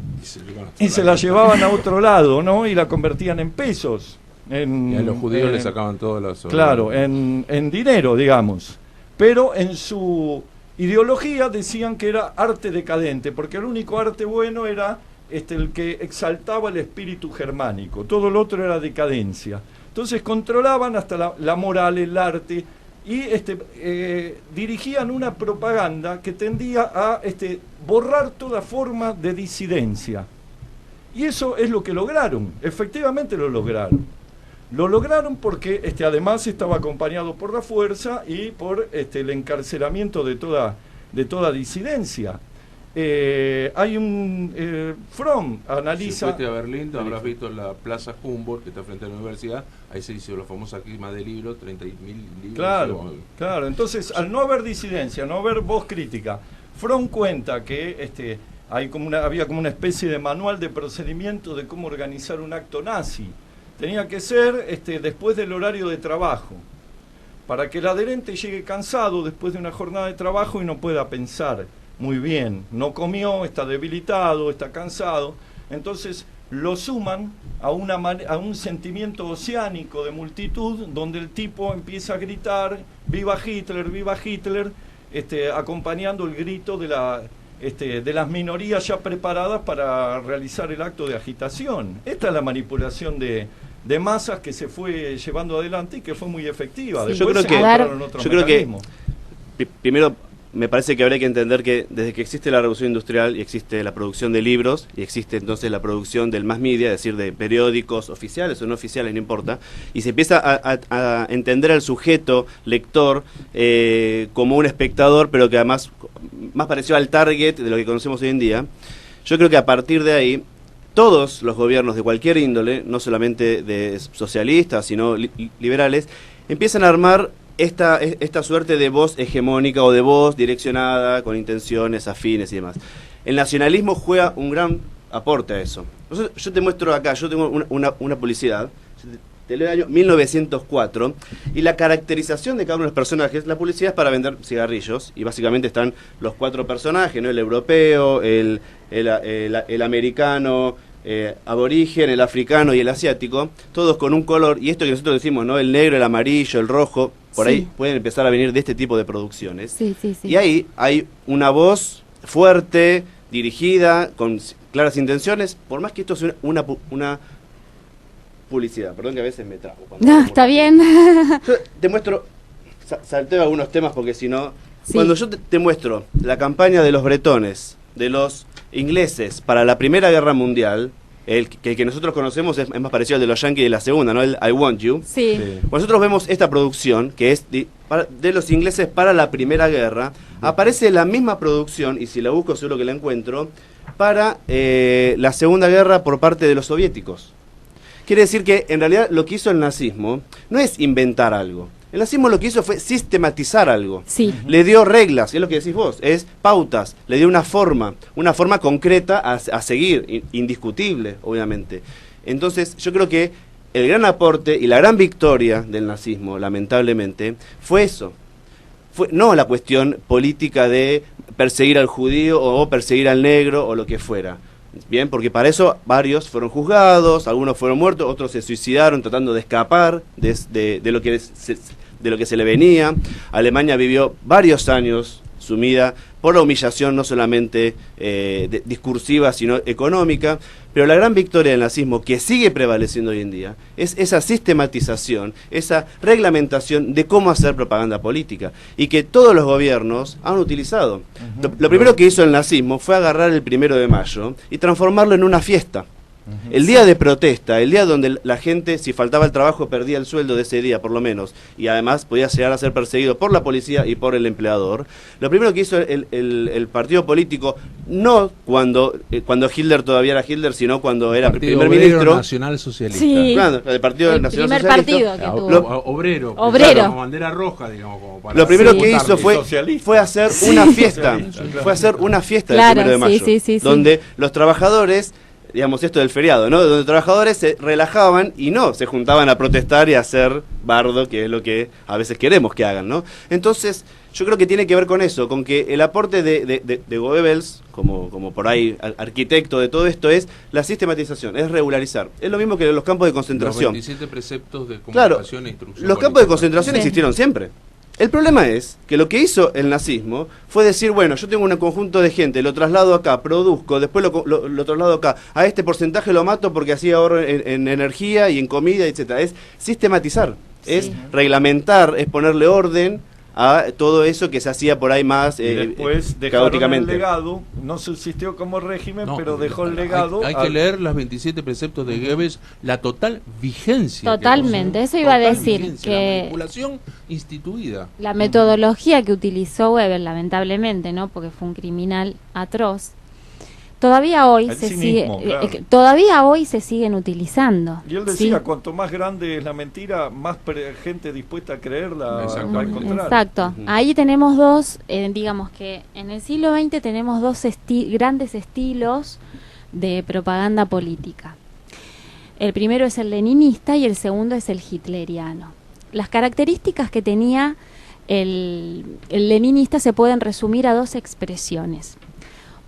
Y se las llevaban a otro lado, ¿no? Y la convertían en pesos. Y a los judíos les sacaban todas las... Claro, en dinero, digamos. Pero en su ideología decían que era arte decadente, porque el único arte bueno era el que exaltaba el espíritu germánico. Todo lo otro era decadencia. Entonces controlaban hasta la moral, el arte, y dirigían una propaganda que tendía a borrar toda forma de disidencia. Y eso es lo que lograron. Efectivamente lo lograron. Lo lograron porque además estaba acompañado por la fuerza y por el encarcelamiento de toda disidencia. Hay un... Fromm analiza... Si fuiste a Berlín, habrás visto la Plaza Humboldt, que está frente a la universidad. Ahí se hizo la famosa quema de libros, 30.000 libros. Claro. Entonces, al no haber disidencia, no haber voz crítica, Fromm cuenta que había como una especie de manual de procedimiento de cómo organizar un acto nazi. Tenía que ser después del horario de trabajo, para que el adherente llegue cansado después de una jornada de trabajo y no pueda pensar muy bien. No comió, está debilitado, está cansado. Entonces lo suman a un sentimiento oceánico de multitud, donde el tipo empieza a gritar viva Hitler, acompañando el grito de las minorías ya preparadas para realizar el acto de agitación. Esta es la manipulación de masas que se fue llevando adelante y que fue muy efectiva. Sí. Yo creo que primero me parece que habría que entender que desde que existe la revolución industrial y existe la producción de libros y existe entonces la producción del mass media, es decir, de periódicos oficiales o no oficiales, no importa, y se empieza a entender al sujeto lector como un espectador, pero que además más parecido al target de lo que conocemos hoy en día. Yo creo que a partir de ahí todos los gobiernos de cualquier índole, no solamente de socialistas, sino liberales, empiezan a armar esta suerte de voz hegemónica o de voz direccionada con intenciones afines y demás. El nacionalismo juega un gran aporte a eso. Yo te muestro acá, yo tengo una publicidad, te leo el año 1904, y la caracterización de cada uno de los personajes, la publicidad es para vender cigarrillos, y básicamente están los 4 personajes, ¿no? El europeo, el americano, aborigen, el africano y el asiático, todos con un color, y esto que nosotros decimos, ¿no? El negro, el amarillo, el rojo, por ahí pueden empezar a venir de este tipo de producciones. Sí. Y ahí hay una voz fuerte, dirigida, con claras intenciones, por más que esto sea una publicidad. Perdón que a veces me trago. No, está bien. Yo te muestro, salteo algunos temas porque si no... Sí. Cuando yo te muestro la campaña de los bretones, de los ingleses para la Primera Guerra Mundial, el que nosotros conocemos es más parecido al de los yankees de la Segunda, ¿no? El I Want You. Sí. Cuando nosotros vemos esta producción, que es de los ingleses para la Primera Guerra, aparece la misma producción, y si la busco seguro que la encuentro, para la Segunda Guerra por parte de los soviéticos. Quiere decir que en realidad lo que hizo el nazismo no es inventar algo. El nazismo lo que hizo fue sistematizar algo. Sí. Le dio reglas, es lo que decís vos, es pautas, le dio una forma concreta a seguir, indiscutible, obviamente. Entonces, yo creo que el gran aporte y la gran victoria del nazismo, lamentablemente, fue eso. No la cuestión política de perseguir al judío o perseguir al negro o lo que fuera. Bien, porque para eso varios fueron juzgados, algunos fueron muertos, otros se suicidaron tratando de escapar de lo que se le venía. Alemania vivió varios años sumida por la humillación no solamente discursiva, sino económica, pero la gran victoria del nazismo, que sigue prevaleciendo hoy en día, es esa sistematización, esa reglamentación de cómo hacer propaganda política, y que todos los gobiernos han utilizado. Lo primero que hizo el nazismo fue agarrar el 1 de mayo y transformarlo en una fiesta. El día de protesta, el día donde la gente, si faltaba el trabajo, perdía el sueldo de ese día, por lo menos, y además podía llegar a ser perseguido por la policía y por el empleador. Lo primero que hizo el partido político, no cuando Hitler todavía era Hitler, sino cuando era primer ministro Nacional Socialista. Sí. Claro, el Partido Nacional primer Socialista. Partido que tuvo. Obrero. Obrero. Como bandera roja, digamos. Como para lo primero que hizo fue hacer una fiesta. Fue hacer una fiesta del 1 de mayo. Donde los trabajadores, digamos, esto del feriado, ¿no? Donde los trabajadores se relajaban y no se juntaban a protestar y a hacer bardo, que es lo que a veces queremos que hagan, ¿no? Entonces, yo creo que tiene que ver con eso, con que el aporte de Goebbels, como por ahí arquitecto de todo esto, es la sistematización, es regularizar. Es lo mismo que los campos de concentración. Los 27 preceptos de comunicación e instrucción. Los campos de concentración existieron siempre. El problema es que lo que hizo el nazismo fue decir, bueno, yo tengo un conjunto de gente, lo traslado acá, produzco, después lo traslado acá, a este porcentaje lo mato porque así ahorro en energía y en comida, etcétera. Es sistematizar, es reglamentar, es ponerle orden a todo eso que se hacía por ahí más después caóticamente. El legado, no subsistió como régimen, pero dejó el legado. Hay que leer los 27 preceptos de Goebbels, la total vigencia. Totalmente, eso iba a decir, que la manipulación instituida. La metodología que utilizó Goebbels, lamentablemente, ¿no? Porque fue un criminal atroz. Todavía hoy todavía hoy se siguen utilizando. Y él decía, cuanto más grande es la mentira, más gente dispuesta a creerla va a encontrar. Exacto. Ahí tenemos dos, digamos que en el siglo XX tenemos dos grandes estilos de propaganda política. El primero es el leninista y el segundo es el hitleriano. Las características que tenía el leninista se pueden resumir a dos expresiones.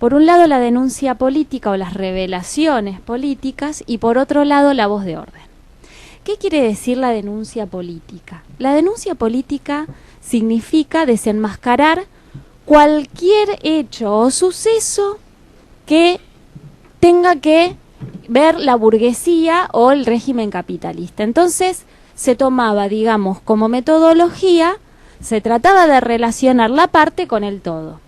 Por un lado, la denuncia política o las revelaciones políticas, y por otro lado, la voz de orden. ¿Qué quiere decir la denuncia política? La denuncia política significa desenmascarar cualquier hecho o suceso que tenga que ver la burguesía o el régimen capitalista. Entonces, se tomaba, digamos, como metodología, se trataba de relacionar la parte con el todo.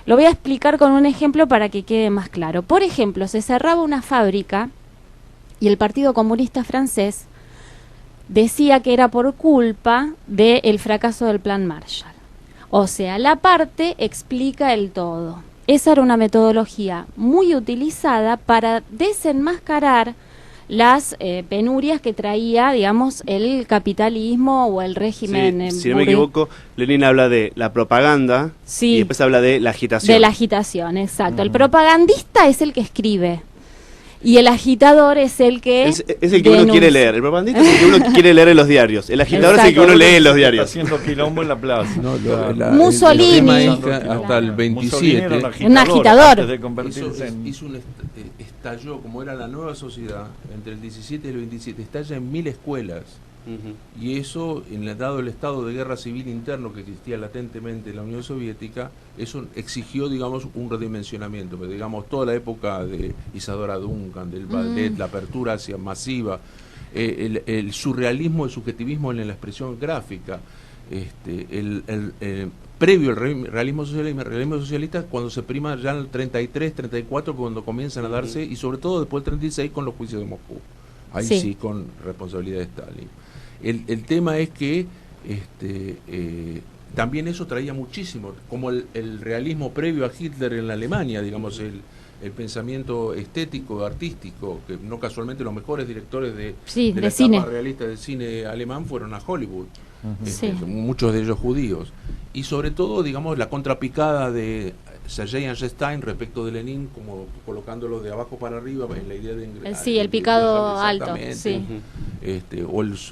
Lo voy a explicar con un ejemplo para que quede más claro. Por ejemplo, se cerraba una fábrica y el Partido Comunista Francés decía que era por culpa del fracaso del Plan Marshall. O sea, la parte explica el todo. Esa era una metodología muy utilizada para desenmascarar las penurias que traía, digamos, el capitalismo o el régimen. Si no me equivoco, Lenin habla de la propaganda y después habla de la agitación. De la agitación, exacto. El propagandista es el que escribe y el agitador es el que es el que uno quiere leer. El propagandista es el que uno quiere leer en los diarios. El agitador es el que uno lee en los diarios. Haciendo quilombo en la plaza. Mussolini. Hasta el 27. Un agitador. Estalló, como era la nueva sociedad, entre el 17 y el 27, estalla en 1000 escuelas. Y eso, dado el estado de guerra civil interno que existía latentemente en la Unión Soviética, eso exigió, digamos, un redimensionamiento. Pero, digamos, toda la época de Isadora Duncan, del ballet, la apertura hacia masiva, el surrealismo, el subjetivismo en la expresión gráfica, previo al realismo socialista, cuando se prima ya en el 33, 34, cuando comienzan a darse, y sobre todo después del 36 con los juicios de Moscú. Ahí sí con responsabilidad de Stalin. El tema es que también eso traía muchísimo, como el realismo previo a Hitler en la Alemania, digamos, el pensamiento estético, artístico, que no casualmente los mejores directores de la etapa realista del cine alemán fueron a Hollywood. Muchos de ellos judíos, y sobre todo, digamos, la contrapicada de Sergei Eisenstein respecto de Lenin, como colocándolo de abajo para arriba en la idea de el picado alto,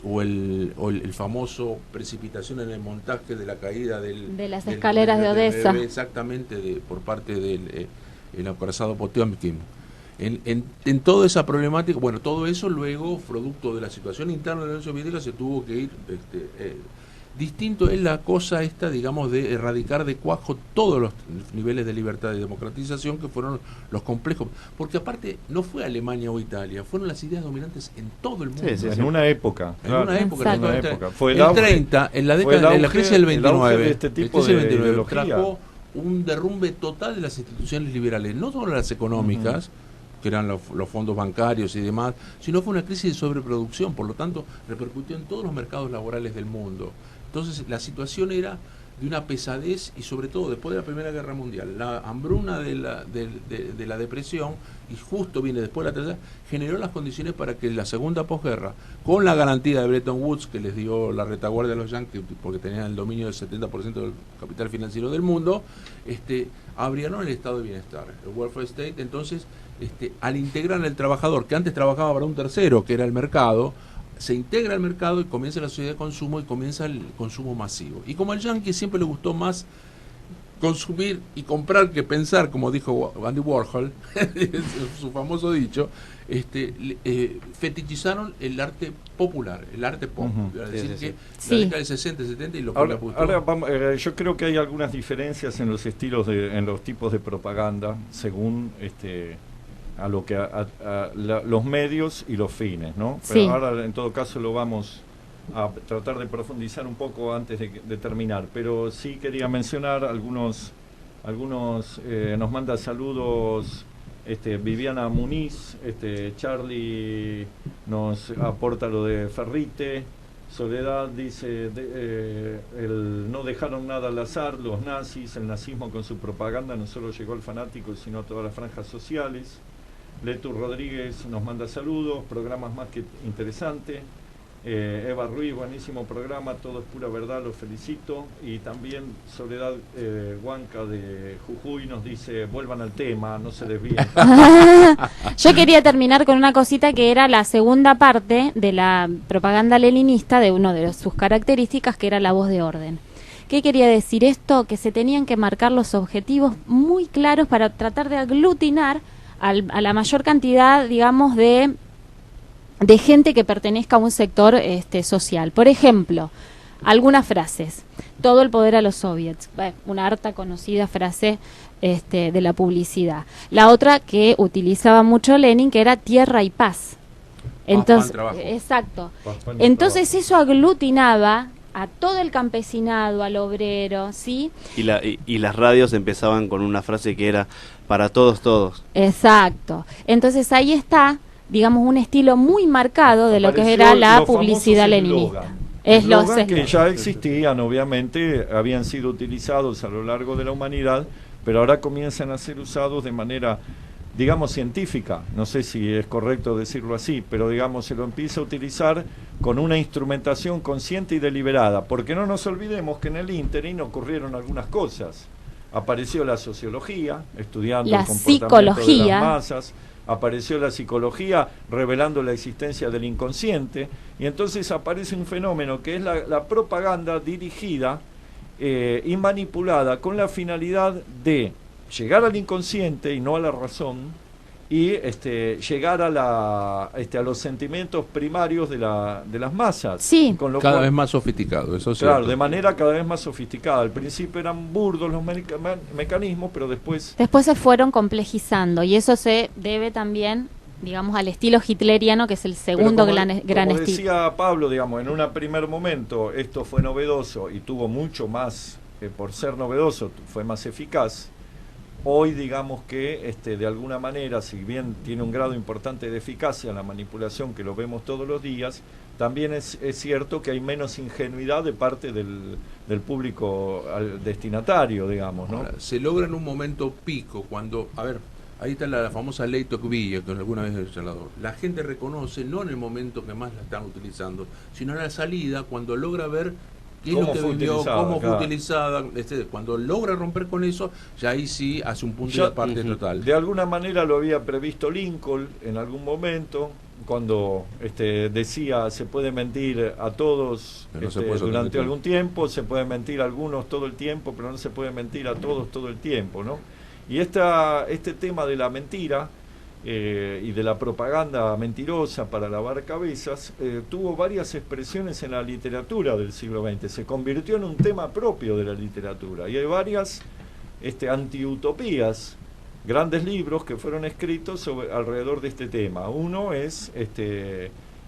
o el famoso precipitación en el montaje de la caída de las escaleras de Odessa, exactamente, por parte del acorazado Potemkin. en toda esa problemática, bueno, todo eso luego, producto de la situación interna de la Unión Soviética, se tuvo que ir distinto es la cosa esta, digamos, de erradicar de cuajo todos los niveles de libertad y democratización que fueron los complejos. Porque aparte no fue Alemania o Italia, fueron las ideas dominantes en todo el mundo. Sí, en una época. En una época. Fue el 30, en la década de la crisis del 29, de este tipo de ideología. Trajo un derrumbe total de las instituciones liberales, no solo las económicas, que eran los fondos bancarios y demás, sino fue una crisis de sobreproducción, por lo tanto repercutió en todos los mercados laborales del mundo. Entonces la situación era de una pesadez y sobre todo después de la Primera Guerra Mundial, la hambruna de la depresión, y justo viene después de la tercera, generó las condiciones para que la segunda posguerra, con la garantía de Bretton Woods que les dio la retaguardia a los yanquis, porque tenían el dominio del 70% del capital financiero del mundo, abrieron el estado de bienestar, el welfare state. Entonces, al integrar al trabajador, que antes trabajaba para un tercero, que era el mercado, se integra al mercado y comienza la sociedad de consumo y comienza el consumo masivo. Y como al yanqui siempre le gustó más consumir y comprar que pensar, como dijo Andy Warhol, su famoso dicho, fetichizaron el arte popular, el arte pop. Es decir, que la década del 60, 70 y lo que ahora yo creo que hay algunas diferencias en los estilos, en los tipos de propaganda, según a lo que los medios y los fines, ¿no? Pero ahora en todo caso lo vamos a tratar de profundizar un poco antes de terminar, pero sí quería mencionar algunos nos manda saludos Viviana Muniz, Charlie nos aporta lo de Ferrite, Soledad dice no dejaron nada al azar, los nazis, el nazismo con su propaganda no solo llegó al fanático sino a todas las franjas sociales. Letu Rodríguez nos manda saludos, programas más que interesante. Eva Ruiz, buenísimo programa, todo es pura verdad, los felicito. Y también Soledad Huanca de Jujuy nos dice, vuelvan al tema, no se desvíen. Yo quería terminar con una cosita que era la segunda parte de la propaganda leninista, de una de sus características, que era la voz de orden. ¿Qué quería decir esto? Que se tenían que marcar los objetivos muy claros para tratar de aglutinar a la mayor cantidad, digamos, de gente que pertenezca a un sector social. Por ejemplo, algunas frases. Todo el poder a los soviets. Una harta conocida frase de la publicidad. La otra que utilizaba mucho Lenin, que era tierra y paz. Entonces, exacto. Entonces eso aglutinaba a todo el campesinado, al obrero, ¿sí? Y las radios empezaban con una frase que era para todos, todos. Exacto. Entonces ahí está, digamos, un estilo muy marcado de lo que era la publicidad leninista. Eslogan que ya existían, obviamente, habían sido utilizados a lo largo de la humanidad, pero ahora comienzan a ser usados de manera, digamos, científica. No sé si es correcto decirlo así, pero digamos, se lo empieza a utilizar con una instrumentación consciente y deliberada, porque no nos olvidemos que en el ínterin ocurrieron algunas cosas. Apareció la sociología, estudiando el comportamiento de las masas, apareció la psicología revelando la existencia del inconsciente, y entonces aparece un fenómeno que es la propaganda dirigida y manipulada con la finalidad de llegar al inconsciente y no a la razón, y llegar a los sentimientos primarios de las masas. Sí. Con lo cada cual, vez más sofisticado, eso claro, cierto. de manera cada vez más sofisticada. Al principio eran burdos los mecanismos, pero después se fueron complejizando, y eso se debe también, digamos, al estilo hitleriano, que es el segundo gran estilo. Como decía Pablo, digamos, en un primer momento esto fue novedoso y tuvo mucho más, por ser novedoso, fue más eficaz. Hoy, digamos que de alguna manera, si bien tiene un grado importante de eficacia la manipulación, que lo vemos todos los días, también es cierto que hay menos ingenuidad de parte del público destinatario, digamos, ¿no? Ahora, se logra en un momento pico, cuando, ahí está la famosa ley Tocqueville, que alguna vez he hablado. La gente reconoce, no en el momento que más la están utilizando, sino en la salida, cuando logra ver qué es lo que vivió, cómo fue utilizada. Cuando logra romper con eso, ya ahí sí hace un punto de aparte total. De alguna manera lo había previsto Lincoln en algún momento, cuando decía se puede mentir a todos durante algún tiempo, se puede mentir a algunos todo el tiempo, pero no se puede mentir a todos todo el tiempo, ¿no? Y este tema de la mentira y de la propaganda mentirosa para lavar cabezas, tuvo varias expresiones en la literatura del siglo XX, se convirtió en un tema propio de la literatura, y hay varias antiutopías, grandes libros que fueron escritos alrededor de este tema. Uno es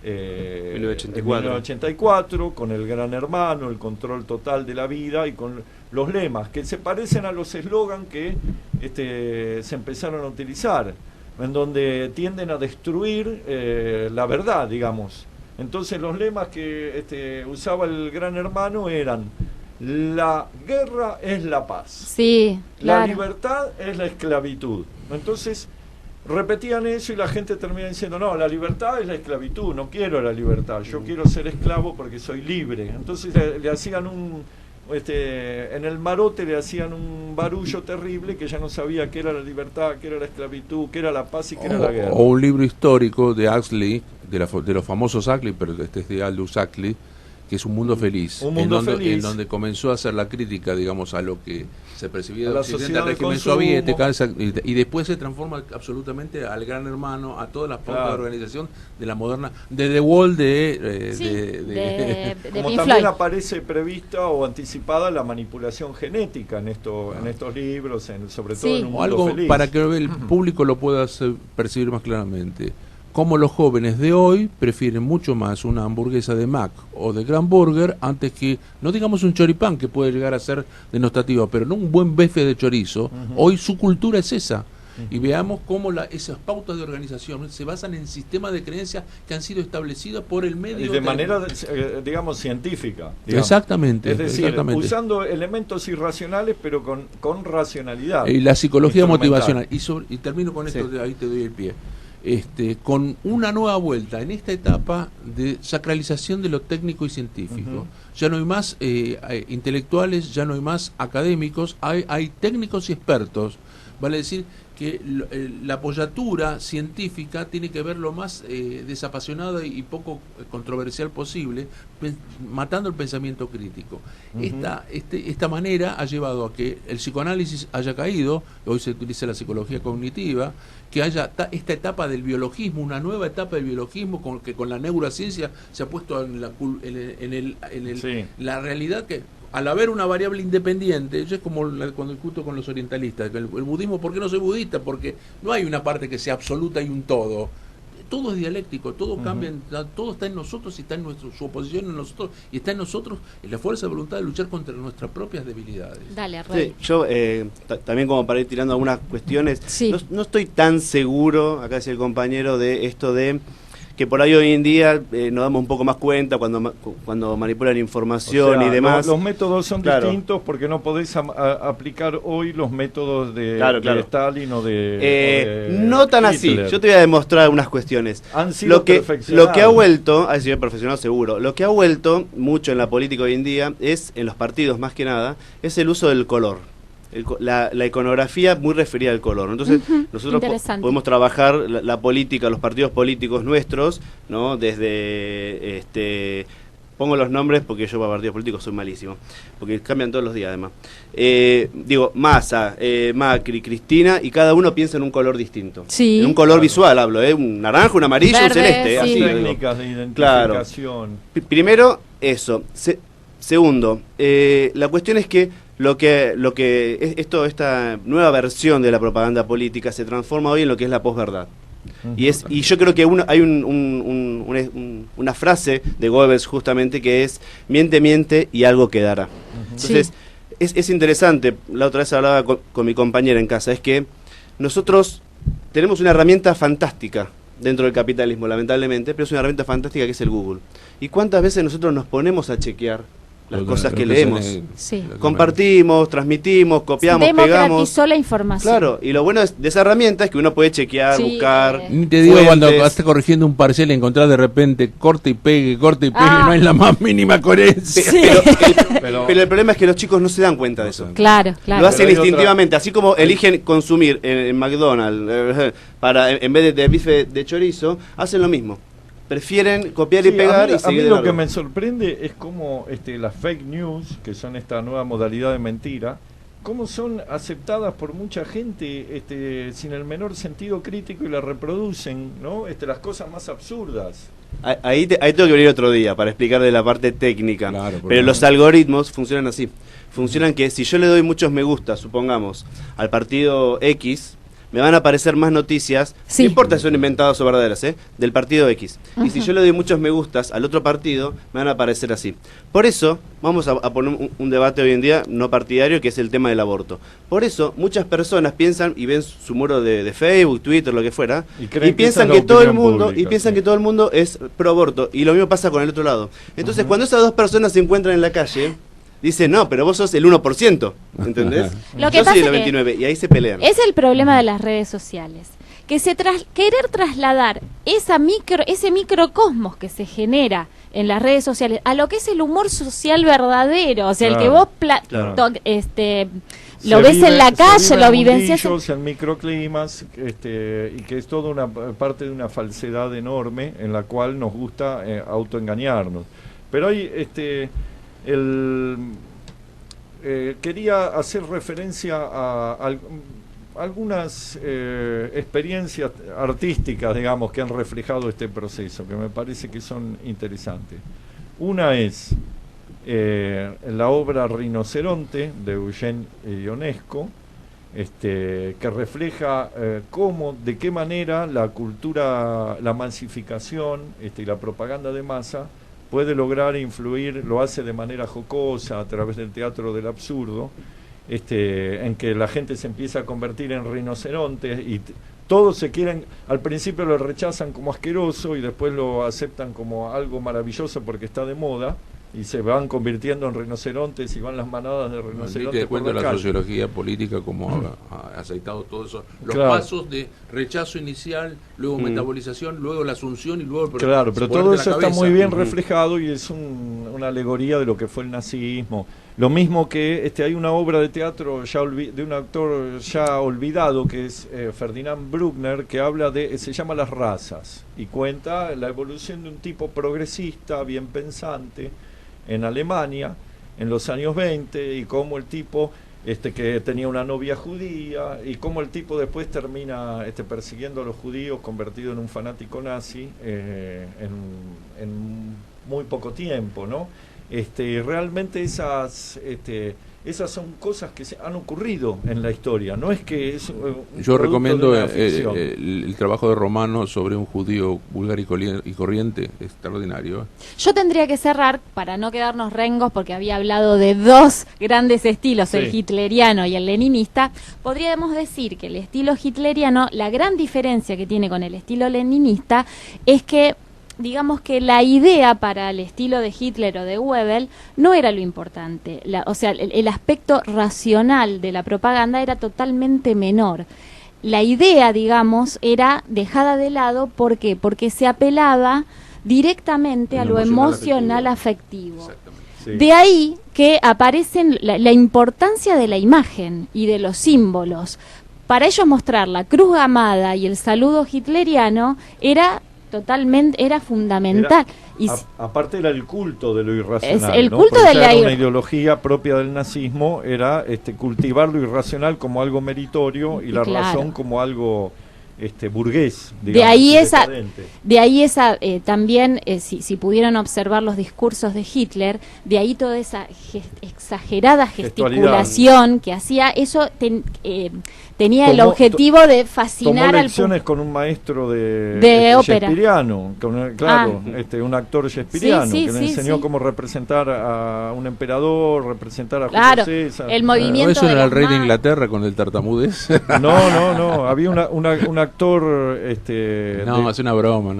1984, con el Gran Hermano, el control total de la vida, y con los lemas que se parecen a los eslogan que se empezaron a utilizar, en donde tienden a destruir la verdad, digamos. Entonces los lemas que usaba el Gran Hermano eran: la guerra es la paz, sí, claro. La libertad es la esclavitud. Entonces repetían eso y la gente termina diciendo: no, la libertad es la esclavitud, no quiero la libertad, yo quiero ser esclavo porque soy libre. Entonces le hacían en el marote le hacían un barullo terrible, que ya no sabía qué era la libertad, qué era la esclavitud, qué era la paz y qué era la guerra. O un libro histórico de Huxley, de los famosos Huxley, pero este es de Aldous Huxley, que es Un Mundo Feliz, en donde comenzó a hacer la crítica, digamos, a lo que se percibía de Occidente, al régimen soviético, y después se transforma absolutamente al Gran Hermano, a todas las pautas de organización de la moderna, de The Wall, de como Pink también Floyd. aparece prevista o anticipada la manipulación genética en estos libros, sobre todo en Un Mundo algo Feliz. Para que el público lo pueda percibir más claramente. Como los jóvenes de hoy prefieren mucho más una hamburguesa de Mac o de Gran Burger antes que, no digamos un choripán, que puede llegar a ser denostativo, pero no un buen bife de chorizo. Hoy su cultura es esa. Y veamos cómo esas pautas de organización se basan en sistemas de creencias que han sido establecidos por el medio. Y de manera, digamos, científica. Digamos. Exactamente. Es decir, usando elementos irracionales, pero con racionalidad. Y la psicología motivacional. Y termino con esto, ahí te doy el pie. Con una nueva vuelta en esta etapa de sacralización de lo técnico y científico. Ya no hay más intelectuales, ya no hay más académicos, hay técnicos y expertos. Vale decir que la apoyatura científica tiene que ver lo más desapasionada y poco controversial posible, matando el pensamiento crítico. Esta manera ha llevado a que el psicoanálisis haya caído, hoy se utiliza la psicología cognitiva, que haya esta etapa del biologismo, una nueva etapa del biologismo, que con la neurociencia se ha puesto en la realidad que, al haber una variable independiente, yo es como cuando discuto con los orientalistas, el budismo, ¿por qué no soy budista? Porque no hay una parte que sea absoluta y un todo. Todo es dialéctico, todo cambia, todo está en nosotros y está en su oposición en nosotros, y está en nosotros en la fuerza de voluntad de luchar contra nuestras propias debilidades. Dale, Rey. Sí, yo también, como para ir tirando algunas cuestiones, no estoy tan seguro, acá decía el compañero, de esto de que por ahí hoy en día nos damos un poco más cuenta cuando manipulan información y demás. Los métodos son distintos, porque no podéis aplicar hoy los métodos de Stalin o de no tan Hitler. así. Yo te voy a demostrar unas cuestiones. Han sido perfeccionados. Lo que ha vuelto, ha sido perfeccionado seguro, lo que ha vuelto mucho en la política hoy en día es, en los partidos más que nada, es el uso del color. La iconografía muy referida al color. Entonces, nosotros podemos trabajar la política, los partidos políticos nuestros, ¿no? Desde pongo los nombres porque yo para partidos políticos soy malísimo, porque cambian todos los días además. Massa, Macri, Cristina, y cada uno piensa en un color distinto. Sí. En un color visual hablo, un naranja, un amarillo, verde, un celeste. Así, técnicas de identificación. Claro. Primero, eso. Segundo, la cuestión es que esta nueva versión de la propaganda política se transforma hoy en lo que es la posverdad. Y yo creo que hay una frase de Goebbels justamente que es: miente y algo quedará. Entonces, es interesante, la otra vez hablaba con mi compañera en casa, es que nosotros tenemos una herramienta fantástica dentro del capitalismo, lamentablemente, pero es una herramienta fantástica que es el Google. ¿Y cuántas veces nosotros nos ponemos a chequear las cosas que leemos? Compartimos, transmitimos, copiamos, pegamos. Democratizó la información. Claro, y lo bueno de esa herramienta es que uno puede chequear, buscar. Ni te digo cuando estás corrigiendo un parcial y encontrás de repente corte y pegue, no hay la más mínima coherencia. Pero el problema es que los chicos no se dan cuenta de eso. Claro. Lo hacen instintivamente, así como eligen consumir en McDonald's en vez de bife de chorizo, hacen lo mismo. Prefieren copiar y pegar y seguir. A mí lo que me sorprende es cómo las fake news, que son esta nueva modalidad de mentira, cómo son aceptadas por mucha gente sin el menor sentido crítico y la reproducen, ¿no? Las cosas más absurdas. Ahí tengo que venir otro día para explicar de la parte técnica. Claro, pero los algoritmos funcionan así. Funcionan que si yo le doy muchos me gusta, supongamos, al partido X, me van a aparecer más noticias, no importa si son inventadas o verdaderas, del partido X. Y si yo le doy muchos me gustas al otro partido, me van a aparecer así. Por eso, vamos a poner un debate hoy en día no partidario, que es el tema del aborto. Por eso, muchas personas piensan y ven su muro de Facebook, Twitter, lo que fuera, y piensan que todo el mundo pública, piensan que todo el mundo es pro aborto. Y lo mismo pasa con el otro lado. Entonces, cuando esas dos personas se encuentran en la calle, dicen, no, pero vos sos el 1%, ¿entendés? Lo que yo pasa soy el 99%, y ahí se pelean. Es el problema de las redes sociales, que querer trasladar ese microcosmos que se genera en las redes sociales a lo que es el humor social verdadero, o sea, el que vos lo ves en la calle, lo vivencias en microclimas, y que es toda una parte de una falsedad enorme en la cual nos gusta autoengañarnos. Pero hay quería hacer referencia a algunas experiencias artísticas, digamos, que han reflejado este proceso, que me parece que son interesantes. Una es la obra Rinoceronte de Eugene Ionesco, que refleja de qué manera la cultura, la masificación y la propaganda de masa puede lograr influir, lo hace de manera jocosa a través del teatro del absurdo, en que la gente se empieza a convertir en rinocerontes y todos se quieren, al principio lo rechazan como asqueroso y después lo aceptan como algo maravilloso porque está de moda y se van convirtiendo en rinocerontes y van las manadas de rinocerontes. Te cuento la sociología política como ha aceitado todo eso. Los pasos de rechazo inicial, luego metabolización, luego la asunción y luego... Claro, pero todo eso está muy bien reflejado y es una alegoría de lo que fue el nazismo. Lo mismo que hay una obra de teatro de un actor ya olvidado que es Ferdinand Bruckner, que habla se llama Las razas y cuenta la evolución de un tipo progresista, bien pensante, en Alemania en los años 20 y cómo el tipo que tenía una novia judía y cómo el tipo después termina persiguiendo a los judíos, convertido en un fanático nazi en muy poco tiempo, ¿no? Realmente esas son cosas que se han ocurrido en la historia, no es que es yo recomiendo el trabajo de Romano sobre un judío vulgar y corriente, extraordinario. Yo tendría que cerrar, para no quedarnos rengos, porque había hablado de dos grandes estilos, el hitleriano y el leninista. Podríamos decir que el estilo hitleriano, la gran diferencia que tiene con el estilo leninista es que digamos que la idea para el estilo de Hitler o de Goebbels no era lo importante, o sea, el aspecto racional de la propaganda era totalmente menor. La idea, digamos, era dejada de lado, ¿por qué? Porque se apelaba directamente a lo emocional afectivo. Sí. De ahí que aparecen la importancia de la imagen y de los símbolos. Para ellos mostrar la cruz gamada y el saludo hitleriano era fundamental. Aparte era el culto de lo irracional, el culto de era una ideología propia del nazismo, era cultivar lo irracional como algo meritorio y la razón como algo burgués, digamos, de ahí esa también si pudieron observar los discursos de Hitler, de ahí toda esa exagerada gesticulación que hacía, eso tenía el objetivo de fascinar al lecciones con un maestro de ópera shakespeariano, un actor shakespeariano que le enseñó cómo representar a un emperador, representar a Julio César. El movimiento ¿eso era el rey de Inglaterra con el tartamudez? No, había un actor es una broma.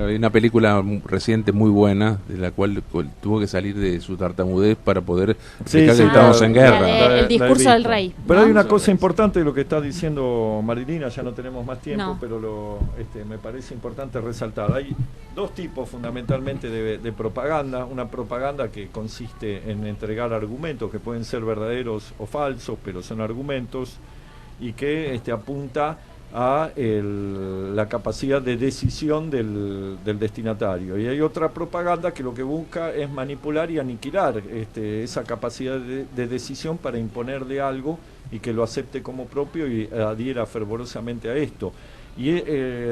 Hay una película reciente muy buena de la cual tuvo que salir de su tartamudez para poder explicar que estábamos en guerra. El discurso del rey. Pero hay una cosa importante de lo que está diciendo Marilina, ya no tenemos más tiempo, pero me parece importante resaltar. Hay dos tipos fundamentalmente de propaganda. Una propaganda que consiste en entregar argumentos que pueden ser verdaderos o falsos, pero son argumentos, y que apunta a la capacidad de decisión del destinatario. Y hay otra propaganda que lo que busca es manipular y aniquilar esa capacidad de decisión para imponerle algo y que lo acepte como propio y adhiera fervorosamente a esto. Y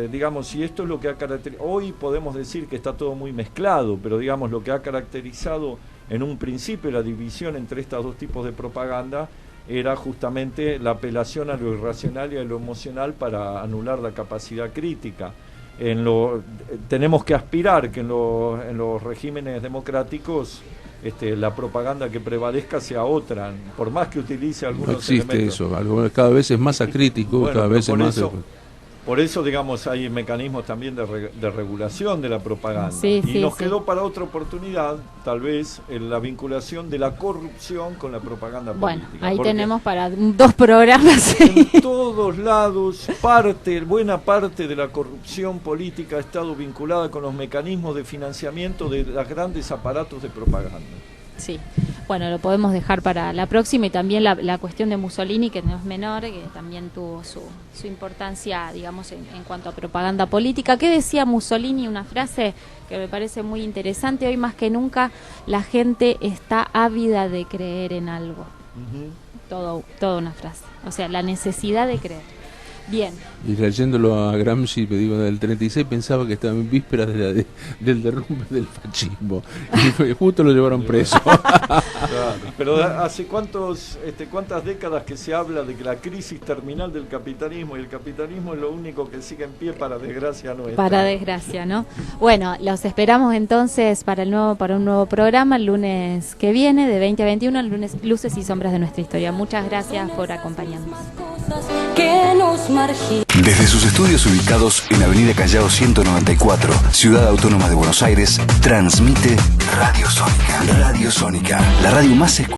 digamos, si esto es lo que ha caracterizado, hoy podemos decir que está todo muy mezclado, pero digamos lo que ha caracterizado en un principio la división entre estos dos tipos de propaganda era justamente la apelación a lo irracional y a lo emocional para anular la capacidad crítica. Tenemos que aspirar que en los regímenes democráticos la propaganda que prevalezca sea otra, por más que utilice algunos elementos. No existe eso, cada vez es más acrítico, bueno, cada vez es más... Por eso, digamos, hay mecanismos también de regulación de la propaganda. Sí, y nos quedó para otra oportunidad, tal vez, la vinculación de la corrupción con la propaganda política. Bueno, ahí tenemos para 2 programas. En todos lados, buena parte de la corrupción política ha estado vinculada con los mecanismos de financiamiento de los grandes aparatos de propaganda. Sí, bueno, lo podemos dejar para la próxima, y también la cuestión de Mussolini, que no es menor, que también tuvo su importancia, digamos, en cuanto a propaganda política. ¿Qué decía Mussolini? Una frase que me parece muy interesante: hoy más que nunca la gente está ávida de creer en algo. Toda una frase, o sea, la necesidad de creer. Bien. Y leyéndolo a Gramsci, me digo, del 36, pensaba que estaba en vísperas del derrumbe del fascismo. Y justo lo llevaron preso. Claro, pero ¿hace cuántas décadas que se habla de que la crisis terminal del capitalismo, y el capitalismo es lo único que sigue en pie, para desgracia nuestra? Para desgracia, ¿no? Bueno, los esperamos entonces para un nuevo programa el lunes que viene, de 20 a 21, el lunes Luces y Sombras de Nuestra Historia. Muchas gracias por acompañarnos. Desde sus estudios ubicados en Avenida Callao 194, Ciudad Autónoma de Buenos Aires, transmite Radio Sónica. Radio Sónica, la radio más escuchada.